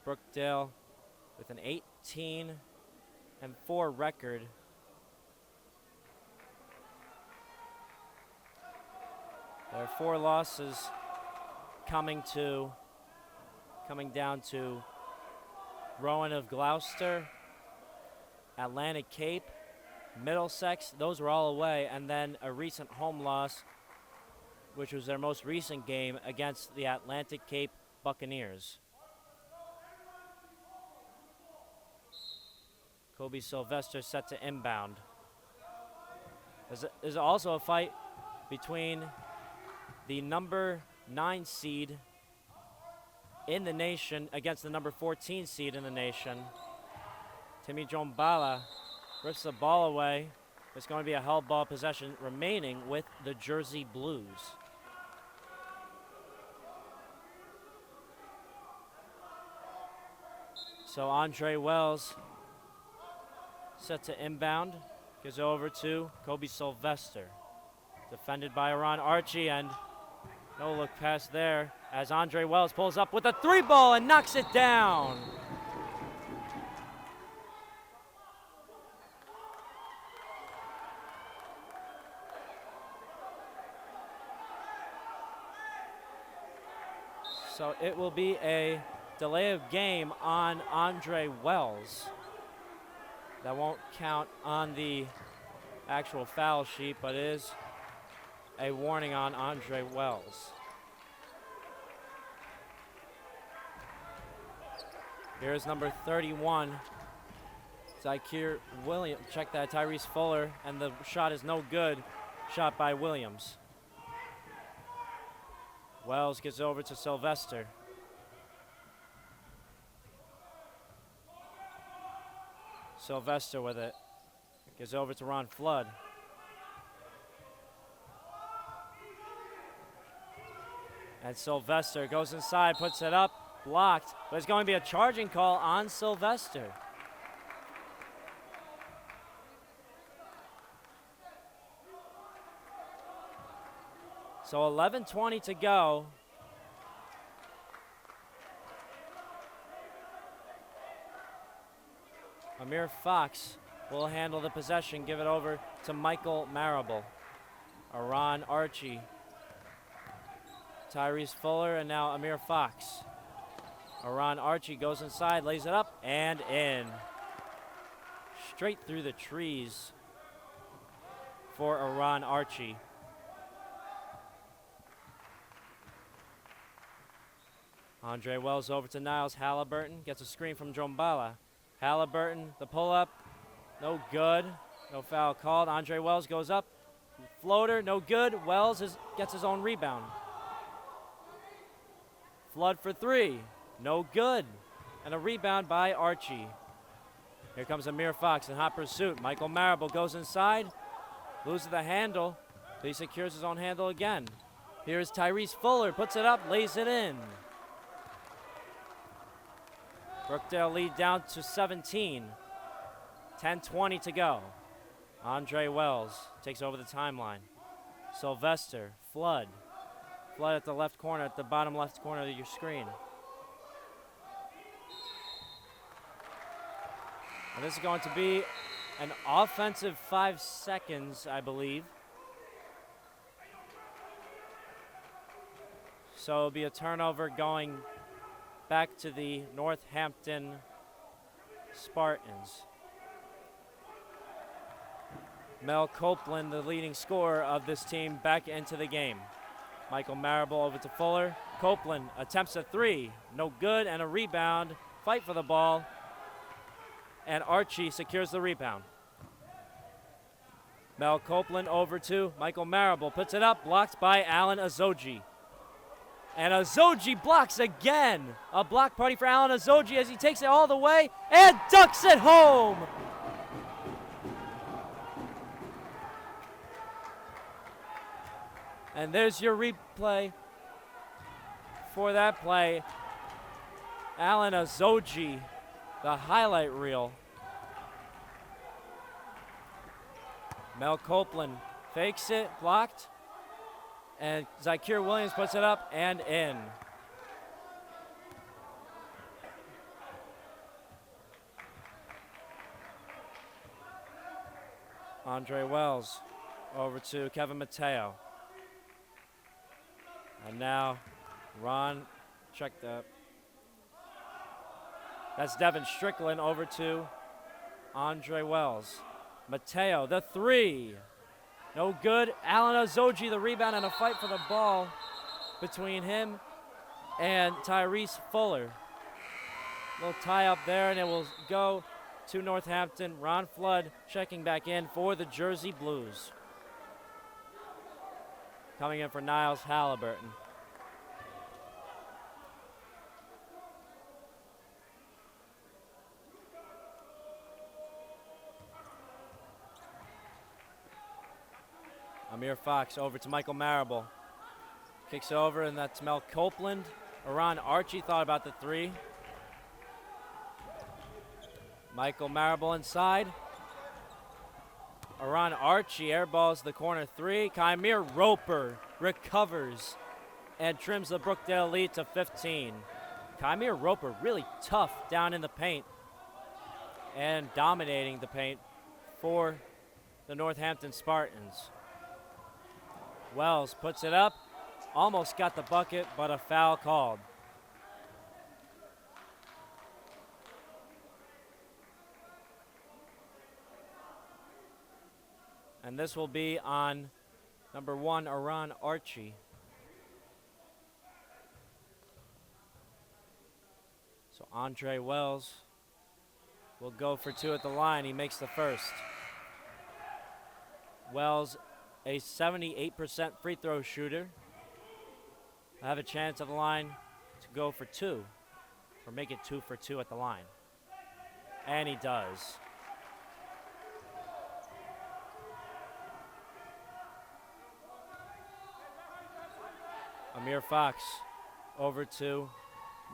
Brookdale with an 18-4 record. There are 4 losses coming down to Rowan of Gloucester, Atlantic Cape, Middlesex. Those were all away, and then a recent home loss which was their most recent game against the Atlantic Cape Buccaneers. Kobe Sylvester set to inbound. There's also a fight between the number 9 seed in the nation against the number 14 seed in the nation. Timmy Jombala rips the ball away. There's going to be a held ball possession remaining with the Jersey Blues. So Andre Wells set to inbound. Gives over to Kobe Sylvester. Defended by Aaron Archie, and no look pass there as Andre Wells pulls up with a 3-ball and knocks it down. So it will be a delay of game on Andre Wells. That won't count on the actual foul sheet, but it is a warning on Andre Wells. Here's number 31, Zykeer Williams. Check that, Tyrese Fuller, and the shot is no good. Shot by Williams. Wells gets over to Sylvester. Sylvester with it. Gives over to Ron Flood. And Sylvester goes inside, puts it up, blocked. But it's going to be a charging call on Sylvester. So 11:20 to go. Amir Fox will handle the possession, give it over to Michael Marable. Aaron Archie, Tyrese Fuller, and now Amir Fox. Aaron Archie goes inside, lays it up, and in. Straight through the trees for Aaron Archie. Andre Wells over to Niles Halliburton, gets a screen from Jombala. Halliburton, the pull-up, no good. No foul called. Andre Wells goes up. Floater, no good. Wells gets his own rebound. Flood for 3, no good. And a rebound by Archie. Here comes Amir Fox in hot pursuit. Michael Marable goes inside, loses the handle, but he secures his own handle again. Here's Tyrese Fuller, puts it up, lays it in. Brookdale lead down to 17. 10:20 to go. Andre Wells takes over the timeline. Sylvester, Flood. Flood at the left corner, at the bottom left corner of your screen. And this is going to be an offensive 5 seconds, I believe. So it'll be a turnover going back to the Northampton Spartans. Mel Copeland, the leading scorer of this team, back into the game. Michael Marable over to Fuller. Copeland attempts a 3, no good, and a rebound. Fight for the ball, and Archie secures the rebound. Mel Copeland over to Michael Marable, puts it up, blocked by Alan Azoji. And Azoji blocks again. A block party for Alan Azoji as he takes it all the way and ducks it home. And there's your replay for that play. Alan Azoji, the highlight reel. Mel Copeland fakes it, blocked. And Zykeer Williams puts it up and in. Andre Wells over to Kevin Mateo. And now Ron, check that. That's Devin Strickland over to Andre Wells. Mateo, the 3. No good. Alan Ozoji, the rebound, and a fight for the ball between him and Tyrese Fuller. Little tie up there, and it will go to Northampton. Ron Flood checking back in for the Jersey Blues. Coming in for Niles Halliburton. Amir Fox over to Michael Marable. Kicks over, and that's Mel Copeland. Aron Archie thought about the three. Michael Marable inside. Aron Archie airballs the corner three. Kymir Roper recovers and trims the Brookdale lead to 15. Kymir Roper really tough down in the paint and dominating the paint for the Northampton Spartans. Wells puts it up, almost got the bucket, but a foul called. And this will be on number 1, Aron Archie. So Andre Wells will go for 2 at the line. He makes the first. Wells, a 78% free throw shooter. I have a chance at the line to go for 2, or make it 2 for 2 at the line. And he does. Amir Fox over to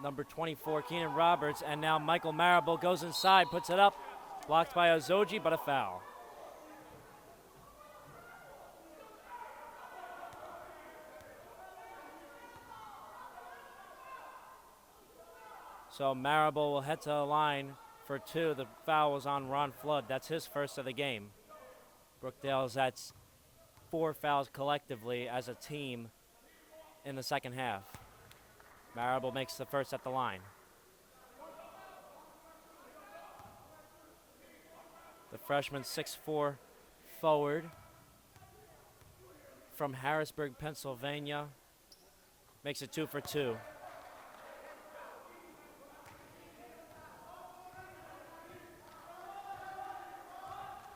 number 24, Keenan Roberts, and now Michael Marable goes inside, puts it up, blocked by Ozoji, but a foul. So Marable will head to the line for 2. The foul was on Ron Flood. That's his first of the game. Brookdale's at 4 fouls collectively as a team in the second half. Marable makes the first at the line. The freshman 6'4" forward from Harrisburg, Pennsylvania, makes it 2 for 2.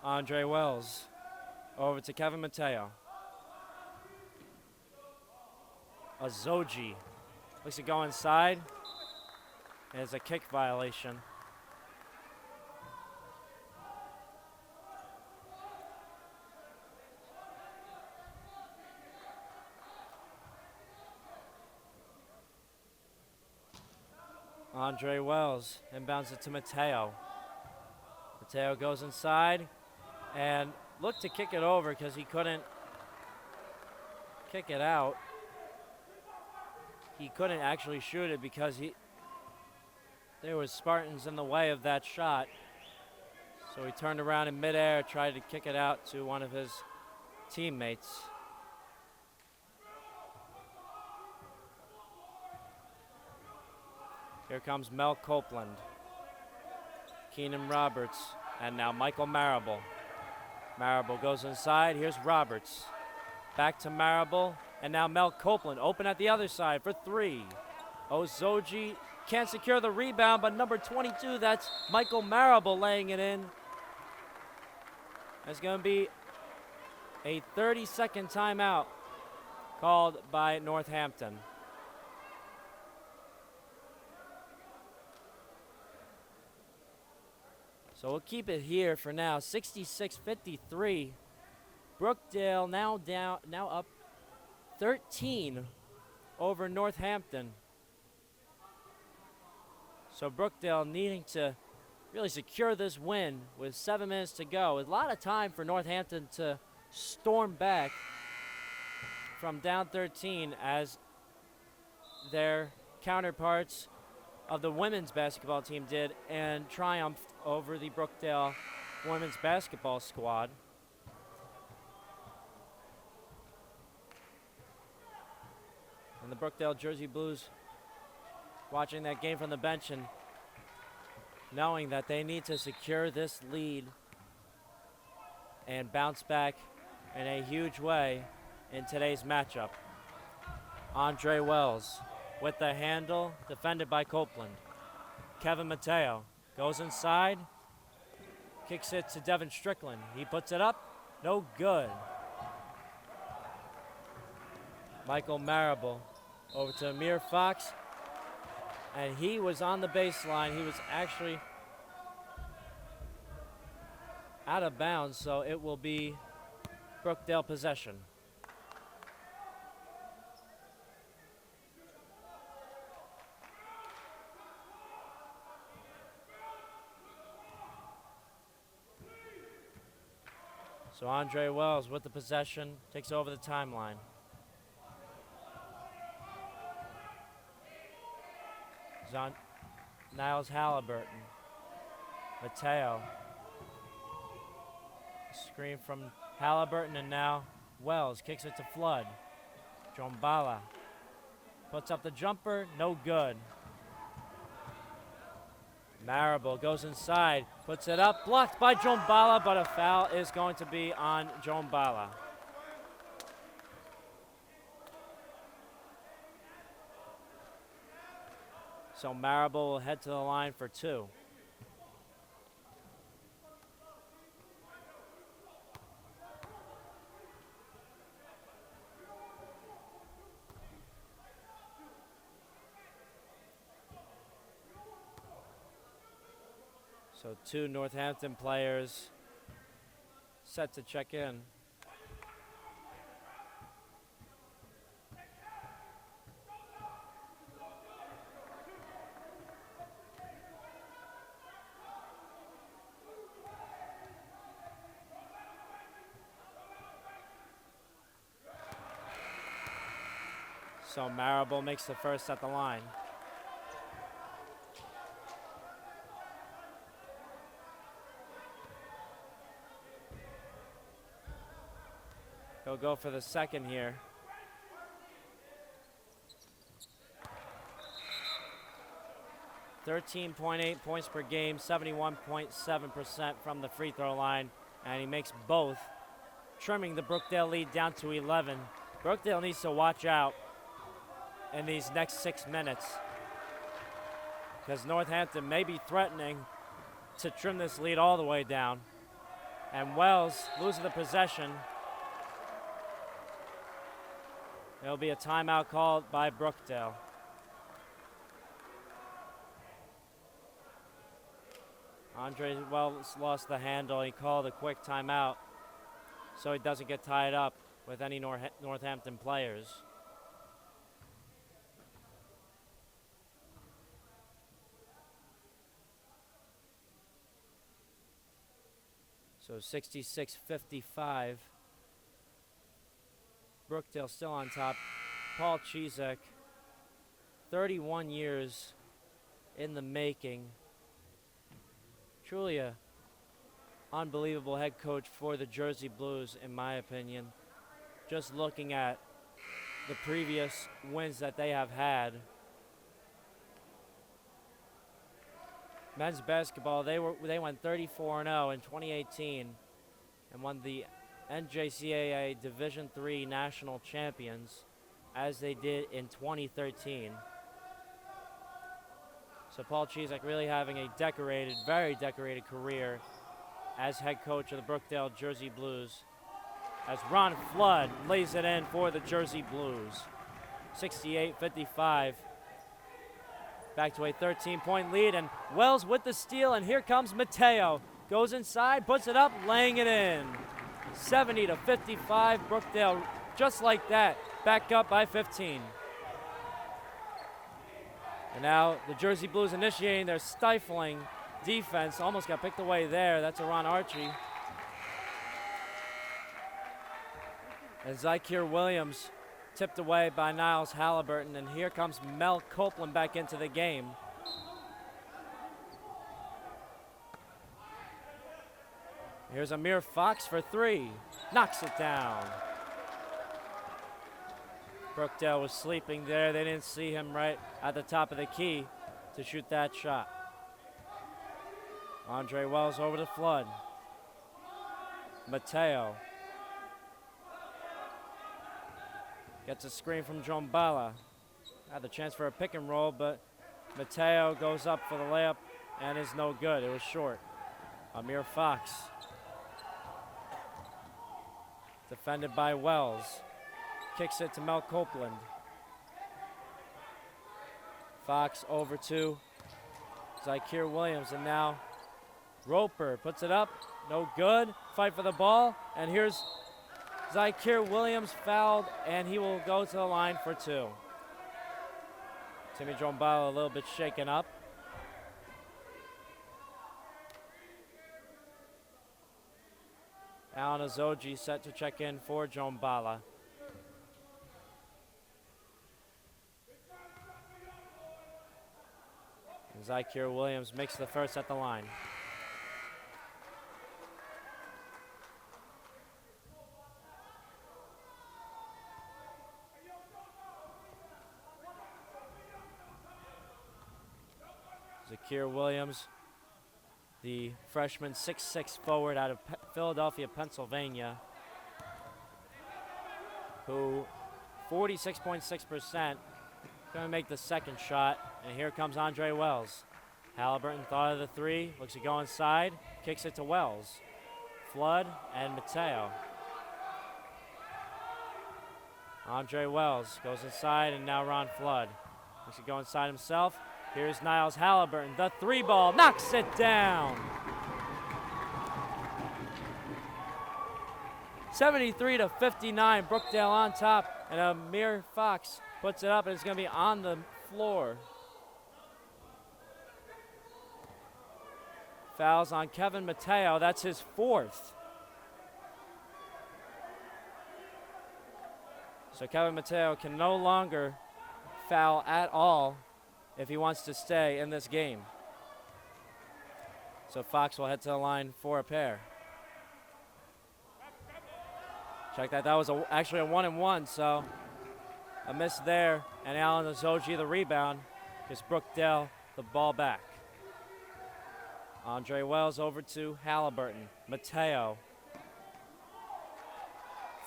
Andre Wells over to Kevin Mateo. Ozoji looks to go inside. There's a kick violation. Andre Wells inbounds it to Mateo. Mateo goes inside and looked to kick it over because he couldn't kick it out. He couldn't actually shoot it because there was Spartans in the way of that shot. So he turned around in midair, tried to kick it out to one of his teammates. Here comes Mel Copeland, Keenan Roberts, and now Michael Marable. Marable goes inside. Here's Roberts. Back to Marable. And now Mel Copeland open at the other side for 3. Ozoji can't secure the rebound, but number 22, that's Michael Marable laying it in. It's going to be a 30-second timeout called by Northampton. So we'll keep it here for now. 66-53. Brookdale now up 13 over Northampton. So Brookdale needing to really secure this win with 7 minutes to go. A lot of time for Northampton to storm back from down 13 as their counterparts of the women's basketball team did and triumphed over the Brookdale women's basketball squad. And the Brookdale Jersey Blues watching that game from the bench and knowing that they need to secure this lead and bounce back in a huge way in today's matchup. Andre Wells with the handle, defended by Copeland. Kevin Mateo goes inside, kicks it to Devin Strickland. He puts it up, no good. Michael Marable over to Amir Fox, and he was on the baseline. He was actually out of bounds, so it will be Brookdale possession. So Andre Wells with the possession, takes over the timeline. Niles Halliburton. Mateo. Screen from Halliburton, and now Wells kicks it to Flood. Jombala puts up the jumper, no good. Marable goes inside, puts it up, blocked by Jombala, but a foul is going to be on Jombala. So Marable will head to the line for two. So two Northampton players set to check in. So Marable makes the first at the line. He'll go for the second here. .8 points per game, 71.7% from the free throw line, and he makes both, trimming the Brookdale lead down to 11. Brookdale needs to watch out in these next 6 minutes, because Northampton may be threatening to trim this lead all the way down. And Wells losing the possession. There'll be a timeout called by Brookdale. Andre Wells lost the handle. He called a quick timeout so he doesn't get tied up with any Northampton players. So 66-55. Brookdale still on top. Paul Chizek, 31 years in the making. Truly a unbelievable head coach for the Jersey Blues, in my opinion. Just looking at the previous wins that they have had. Men's basketball, they went 34-0 in 2018 and won the NJCAA Division III National Champions, as they did in 2013. So Paul Chizek really having a decorated, very decorated career as head coach of the Brookdale Jersey Blues, as Ron Flood lays it in for the Jersey Blues. 68-55. Back to a 13-point lead, and Wells with the steal, and here comes Mateo. Goes inside, puts it up, laying it in. 70-55, Brookdale, just like that, back up by 15. And now the Jersey Blues initiating their stifling defense. Almost got picked away there. That's Ron Archie. And Zykeir Williams tipped away by Niles Halliburton, and here comes Mel Copeland back into the game. Here's Amir Fox for three. Knocks it down. Brookdale was sleeping there. They didn't see him right at the top of the key to shoot that shot. Andre Wells over to Flood. Mateo Gets a screen from Jombala. Had the chance for a pick and roll, but Mateo goes up for the layup and is no good. It was short. Amir Fox. Defended by Wells. Kicks it to Mel Copeland. Fox over to Zykir Williams, and now Roper puts it up. No good. Fight for the ball, and here's Zykir Williams fouled, and he will go to the line for 2. Timmy Jombala a little bit shaken up. Alan Azoji set to check in for Jombala. Zykir Williams makes the first at the line. Zykir Williams, the freshman 6'6" forward out of Philadelphia, Pennsylvania, who 46.6%, going to make the second shot, and here comes Andre Wells. Halliburton thought of the 3, looks to go inside, kicks it to Wells. Flood and Mateo. Andre Wells goes inside, and now Ron Flood looks to go inside himself. Here's Niles Halliburton, the 3 ball, knocks it down. 73-59, Brookdale on top, and Amir Fox puts it up, and it's going to be on the floor. Fouls on Kevin Mateo, that's his 4th. So Kevin Mateo can no longer foul at all if he wants to stay in this game. So Fox will head to the line for a pair. Check that, that was actually a 1-and-1, so a miss there, and Alan Azoji the rebound, gives Brookdale the ball back. Andre Wells over to Halliburton. Mateo.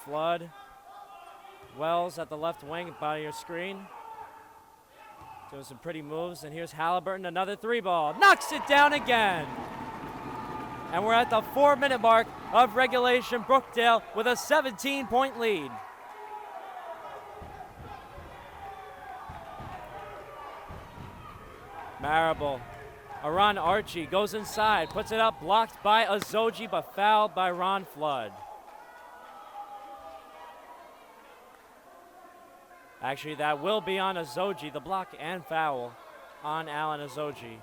Flood. Wells at the left wing by your screen. Doing some pretty moves, and here's Halliburton, another 3 ball. Knocks it down again. And we're at the 4-minute mark of regulation. Brookdale with a 17-point lead. Marable. Aron Archie goes inside, puts it up, blocked by Azoji, but fouled by Ron Flood. Actually, that will be on Azoji, the block and foul on Alan Azoji.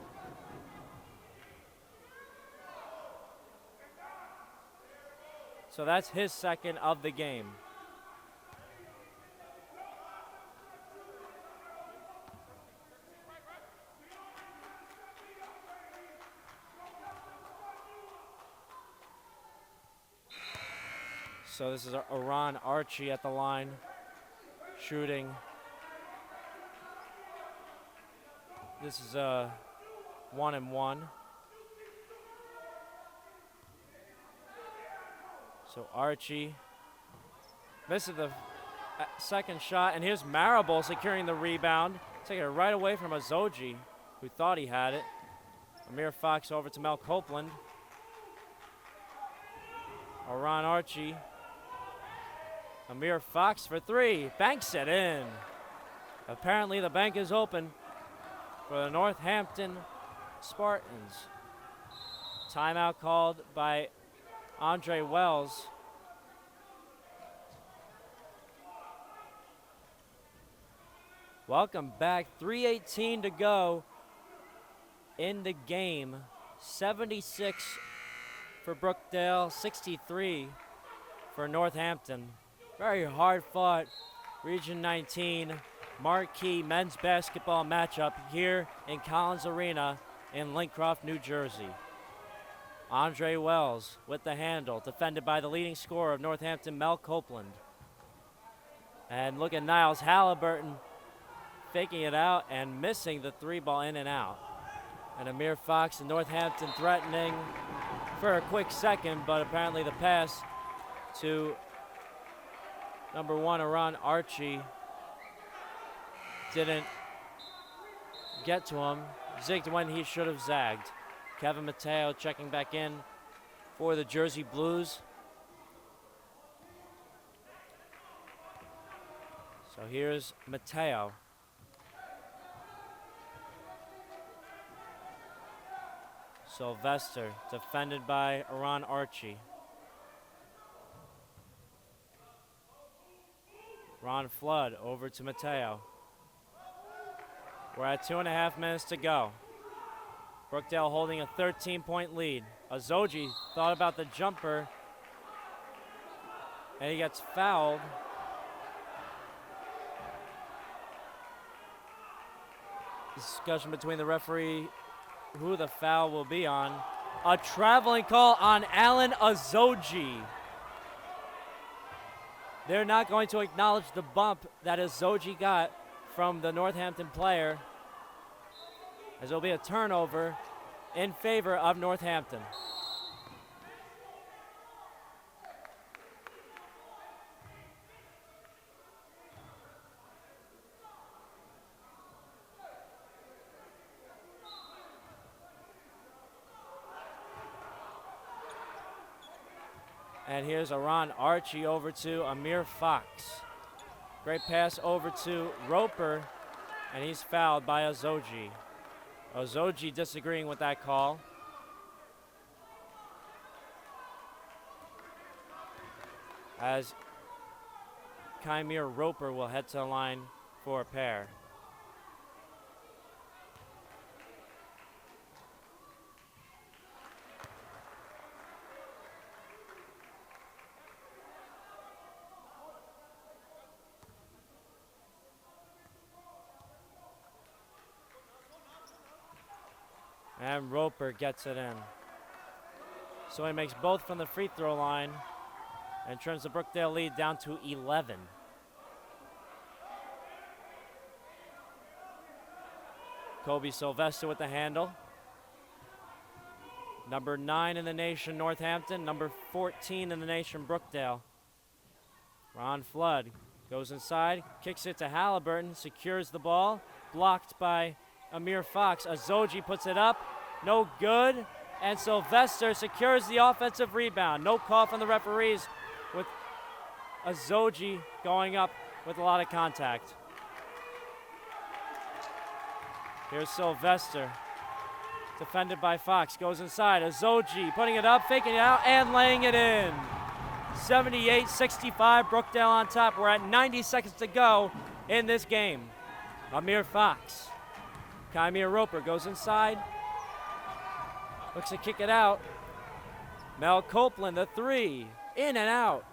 So that's his 2nd of the game. So this is Aron Archie at the line, shooting. This is a 1-and-1. So Archie misses the second shot, and here's Marable securing the rebound, taking it right away from Azoji, who thought he had it. Amir Fox over to Mel Copeland. Aron Archie. Amir Fox for 3, banks it in. Apparently the bank is open for the Northampton Spartans. Timeout called by Andre Wells. Welcome back, 3:18 to go in the game. 76 for Brookdale, 63 for Northampton. Very hard fought Region 19 marquee men's basketball matchup here in Collins Arena in Lincroft, New Jersey. Andre Wells with the handle, defended by the leading scorer of Northampton, Mel Copeland. And look at Niles Halliburton faking it out and missing the 3 ball in and out. And Amir Fox and Northampton threatening for a quick second, but apparently the pass to Number 1, Aron Archie, didn't get to him. Zigged when he should have zagged. Kevin Mateo checking back in for the Jersey Blues. So here's Mateo. Sylvester defended by Aron Archie. Ron Flood over to Mateo. We're at 2.5 minutes to go. Brookdale holding a 13-point lead. Azoji thought about the jumper, and he gets fouled. Discussion between the referee who the foul will be on. A traveling call on Alan Azoji. They're not going to acknowledge the bump that Azoji got from the Northampton player, as there'll be a turnover in favor of Northampton. And here's Aron Archie over to Amir Fox. Great pass over to Roper, and he's fouled by Azoji. Azoji disagreeing with that call. As Kymir Roper will head to the line for a pair. And Roper gets it in. So he makes both from the free throw line and turns the Brookdale lead down to 11. Kobe Sylvester with the handle. Number 9 in the nation, Northampton. Number 14 in the nation, Brookdale. Ron Flood goes inside, kicks it to Halliburton, secures the ball, blocked by Amir Fox. Azoji puts it up, no good, and Sylvester secures the offensive rebound. No call from the referees, with Azoji going up with a lot of contact. Here's Sylvester, defended by Fox, goes inside. Azoji putting it up, faking it out, and laying it in. 78-65, Brookdale on top. We're at 90 seconds to go in this game. Amir Fox. Kymir Roper goes inside, looks to kick it out. Mel Copeland, the 3, in and out.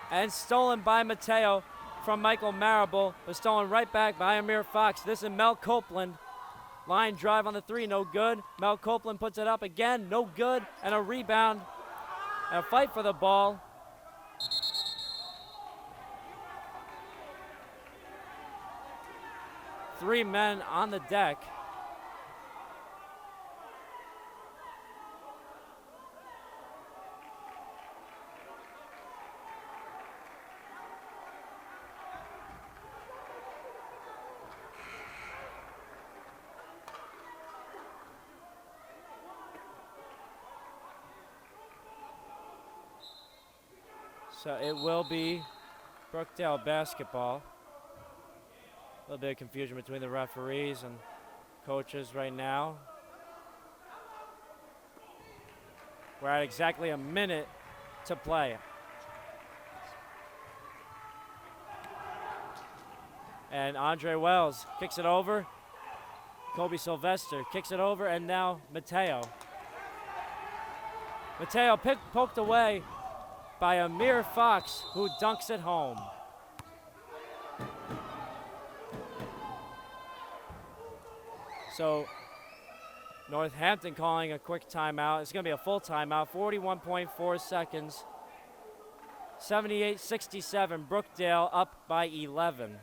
And stolen by Mateo from Michael Marable, but stolen right back by Amir Fox. This is Mel Copeland. Line drive on the 3, no good. Mel Copeland puts it up again, no good. And a rebound, and a fight for the ball. Three men on the deck. So it will be Brookdale basketball. A little bit of confusion between the referees and coaches right now. We're at exactly a minute to play. And Andre Wells kicks it over. Kobe Sylvester kicks it over, and now Mateo. Mateo poked away by Amir Fox, who dunks it home. So Northampton calling a quick timeout. It's going to be a full timeout, 41.4 seconds. 78-67, Brookdale up by 11.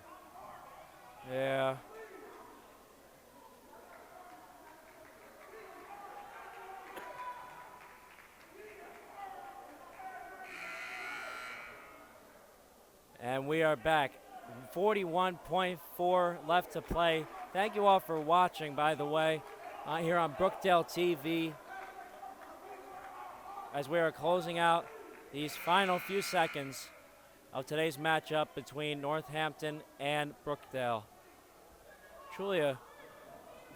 Yeah. And we are back. 41.4 left to play. Thank you all for watching, by the way, here on Brookdale TV as we are closing out these final few seconds of today's matchup between Northampton and Brookdale. Truly a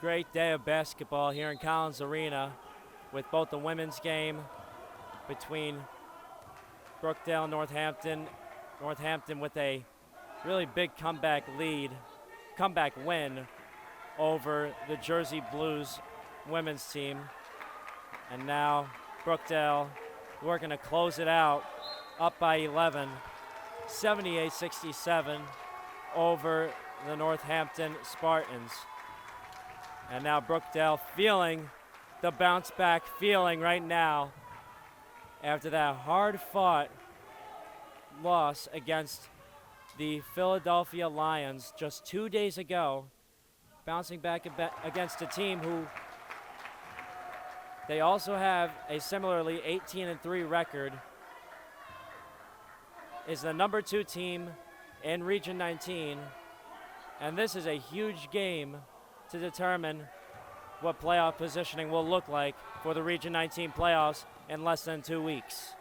great day of basketball here in Collins Arena with both the women's game between Brookdale and Northampton. Northampton with a really big comeback win over the Jersey Blues women's team. And now Brookdale working to close it out, up by 11, 78-67 over the Northampton Spartans. And now Brookdale feeling the bounce back feeling right now after that hard-fought loss against the Philadelphia Lions just 2 days ago, bouncing back against a team who they also have a similarly 18-3 record, is the number 2 team in Region 19, and this is a huge game to determine what playoff positioning will look like for the Region 19 playoffs in less than 2 weeks.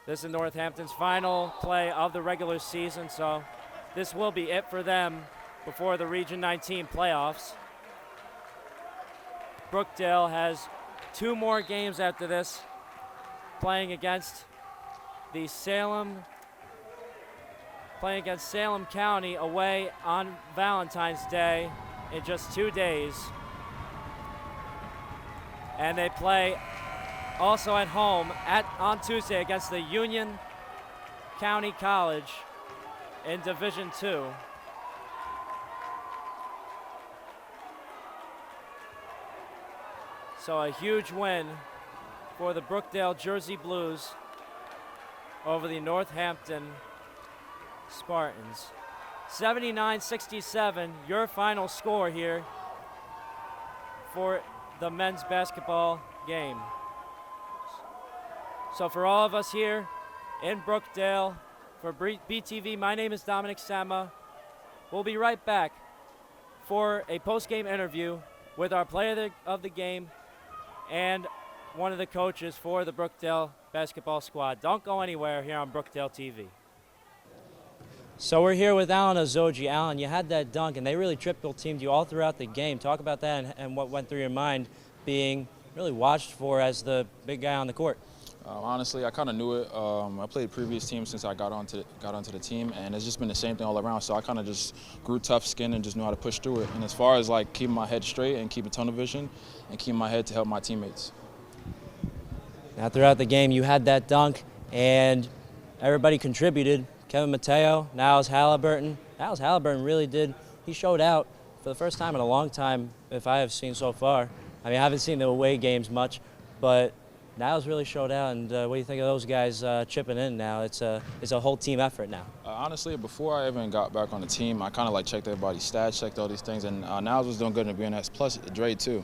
This is Northampton's final play of the regular season, so this will be it for them before the Region 19 playoffs. Brookdale has 2 more games after this, playing against Salem County away on Valentine's Day in just 2 days. And they play also at home on Tuesday against the Union County College in Division II. So a huge win for the Brookdale Jersey Blues over the Northampton Spartans. 79-67, your final score here for the men's basketball game. So for all of us here in Brookdale, for BTV, my name is Dominic Sama. We'll be right back for a post-game interview with our player of the game and one of the coaches for the Brookdale basketball squad. Don't go anywhere here on Brookdale TV. So we're here with Alan Ozoji. Alan, you had that dunk, and they really triple-teamed you all throughout the game. Talk about that and what went through your mind being really watched for as the big guy on the court. Honestly, I kind of knew it. I played previous teams since I got onto the team, and it's just been the same thing all around. So I kind of just grew tough skin and just knew how to push through it. And as far as like keeping my head straight and keeping tunnel vision and keeping my head to help my teammates. Now throughout the game, you had that dunk, and everybody contributed. Kevin Mateo, Niles Halliburton. Niles Halliburton really did. He showed out for the first time in a long time, if I have seen so far. I mean, I haven't seen the away games much, but Niles really showed out, and what do you think of those guys chipping in now? It's a whole team effort now. Honestly, before I even got back on the team, I kind of like checked everybody's stats, checked all these things, and Niles was doing good in the BNS, plus Dre too.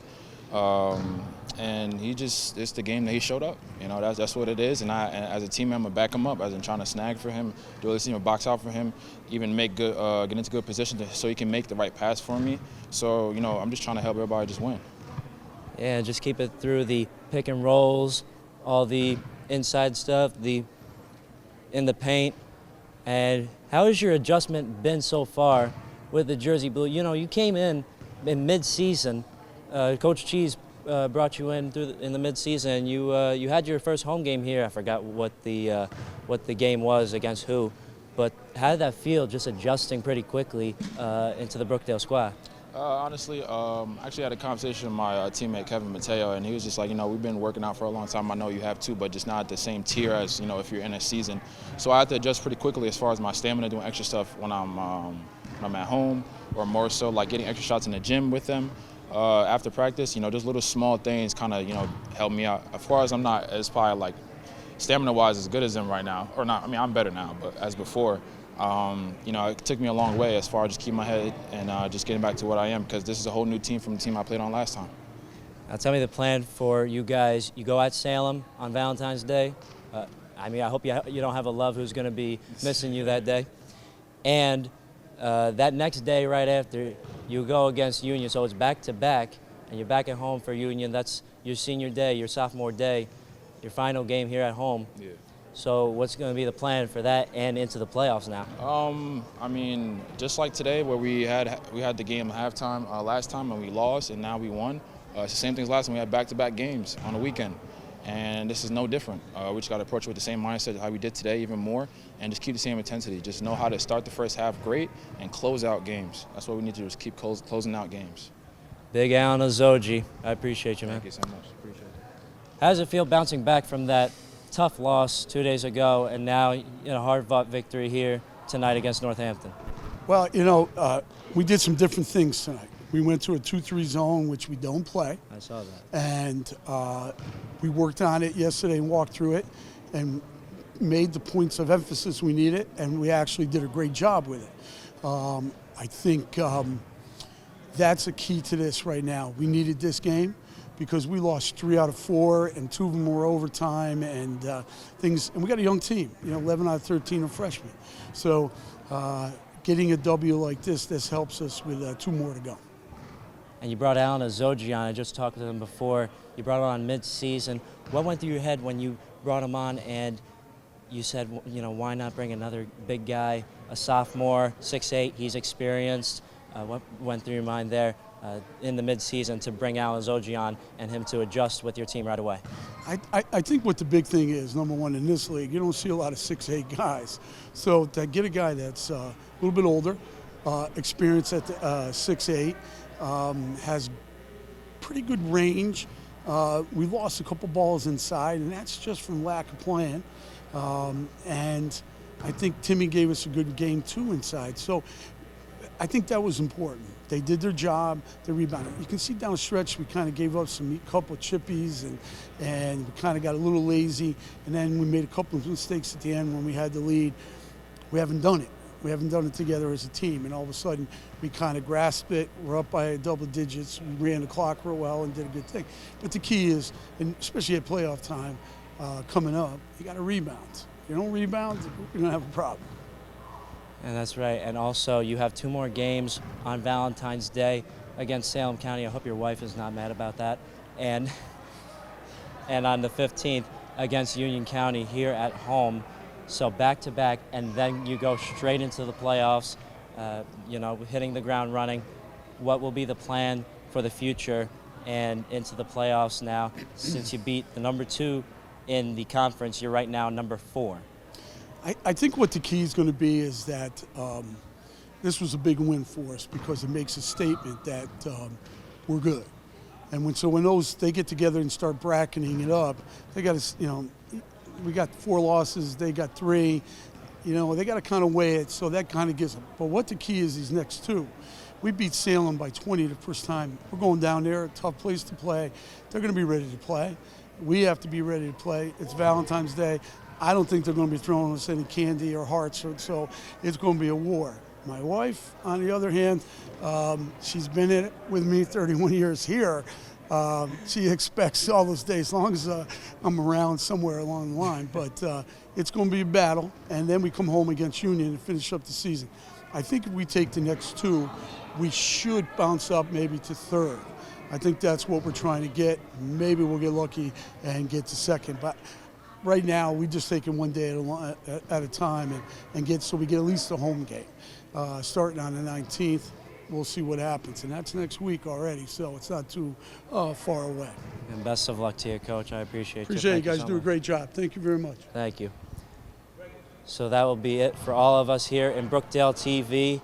And it's the game that he showed up. You know, that's what it is, and as a teammate, I'm gonna back him up as I'm trying to snag for him, do all this, box out for him, even make good, get into good position so he can make the right pass for me. So, I'm just trying to help everybody just win. Yeah, just keep it through the pick and rolls, all the inside stuff, in the paint. And how has your adjustment been so far with the Jersey Blue? You came in mid-season. Coach Cheese brought you in in the mid-season. You had your first home game here. I forgot what the game was against who, but how did that feel? Just adjusting pretty quickly into the Brookdale squad. Honestly, I actually had a conversation with my teammate Kevin Mateo, and he was just like, we've been working out for a long time. I know you have too, but just not at the same tier as if you're in a season. So I had to adjust pretty quickly as far as my stamina, doing extra stuff when I'm at home, or more so like getting extra shots in the gym with them. After practice, just little small things kind of, help me out. As far as I'm not as probably like stamina-wise as good as them right now, or not. I mean, I'm better now, but as before, it took me a long way as far as just keeping my head and just getting back to what I am, because this is a whole new team from the team I played on last time. Now tell me the plan for you guys. You go at Salem on Valentine's Day. I mean, I hope you don't have a love who's going to be missing you that day. And that next day right after, you go against Union, so it's back-to-back, and you're back at home for Union. That's your senior day, your sophomore day, your final game here at home. Yeah. So what's going to be the plan for that and into the playoffs now? I mean, just like today where we had the game at halftime last time and we lost and now we won. It's the same thing as last time. We had back-to-back games on the weekend. And this is no different. We just got to approach it with the same mindset how we did today, even more, and just keep the same intensity. Just know how to start the first half great and close out games. That's what we need to do, is keep closing out games. Big Alan Azoji, I appreciate you, man. Thank you so much. Appreciate it. How does it feel bouncing back from that tough loss 2 days ago and now in a hard-fought victory here tonight against Northampton? Well, we did some different things tonight. We went to a 2-3 zone, which we don't play. I saw that. And we worked on it yesterday and walked through it and made the points of emphasis we needed, and we actually did a great job with it. I think that's a key to this right now. We needed this game because we lost 3 out of 4, and 2 of them were overtime and things. And we got a young team, 11 out of 13 are freshmen. So getting a W like this helps us with 2 more to go. And you brought Alan Azoji on. I just talked to him before. You brought him on mid-season. What went through your head when you brought him on and you said, why not bring another big guy, a sophomore, 6'8", he's experienced. What went through your mind there in the mid-season to bring Alan Azoji on and him to adjust with your team right away? I think what the big thing is, number one, in this league, you don't see a lot of 6'8" guys. So to get a guy that's a little bit older, experienced at 6'8", has pretty good range. We lost a couple balls inside, and that's just from lack of playing. And I think Timmy gave us a good game too inside. So I think that was important. They did their job, they rebounded. You can see down the stretch we kind of gave up some couple of chippies and we kind of got a little lazy, and then we made a couple of mistakes at the end when we had the lead. We haven't done it. We haven't done it together as a team, and all of a sudden we kind of grasped it. We're up by double digits. We ran the clock real well and did a good thing. But the key is, and especially at playoff time coming up, you got to rebound. If you don't rebound, you're going to have a problem. And that's right. And also, you have 2 more games on Valentine's Day against Salem County. I hope your wife is not mad about that. And on the 15th against Union County here at home. So back-to-back, and then you go straight into the playoffs, hitting the ground running. What will be the plan for the future and into the playoffs now? Since you beat the number 2 in the conference, you're right now number 4. I think what the key is going to be is that this was a big win for us because it makes a statement that we're good. And when they get together and start bracketing it up, they got to, we got 4 losses, they got 3. They got to kind of weigh it, so that kind of gives them. But what the key is these next 2. We beat Salem by 20 the first time. We're going down there, a tough place to play. They're going to be ready to play. We have to be ready to play. It's Valentine's Day. I don't think they're going to be throwing us any candy or hearts, so it's going to be a war. My wife, on the other hand, she's been in it with me 31 years here. She expects all those days, as long as I'm around somewhere along the line. But it's going to be a battle, and then we come home against Union and finish up the season. I think if we take the next 2, we should bounce up maybe to 3rd. I think that's what we're trying to get. Maybe we'll get lucky and get to 2nd. But right now, we just take it one day at a time and get so we get at least a home game. Starting on the 19th, we'll see what happens. And that's next week already, so it's not too far away. And best of luck to you, Coach. I appreciate you. Appreciate you guys. Do a great job. Thank you very much. Thank you. So that will be it for all of us here in Brookdale TV.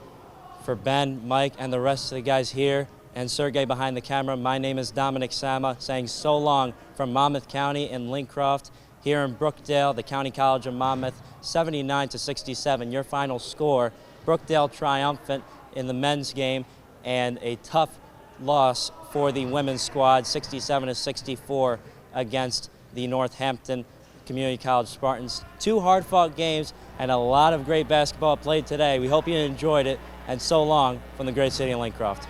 For Ben, Mike, and the rest of the guys here, and Sergey behind the camera, my name is Dominic Sama, saying so long from Monmouth County in Lincroft. Here in Brookdale, the County College of Monmouth, 79-67. Your final score, Brookdale triumphant in the men's game, and a tough loss for the women's squad, 67-64 against the Northampton Community College Spartans. 2 hard-fought games and a lot of great basketball played today. We hope you enjoyed it, and so long from the great city of Lincroft.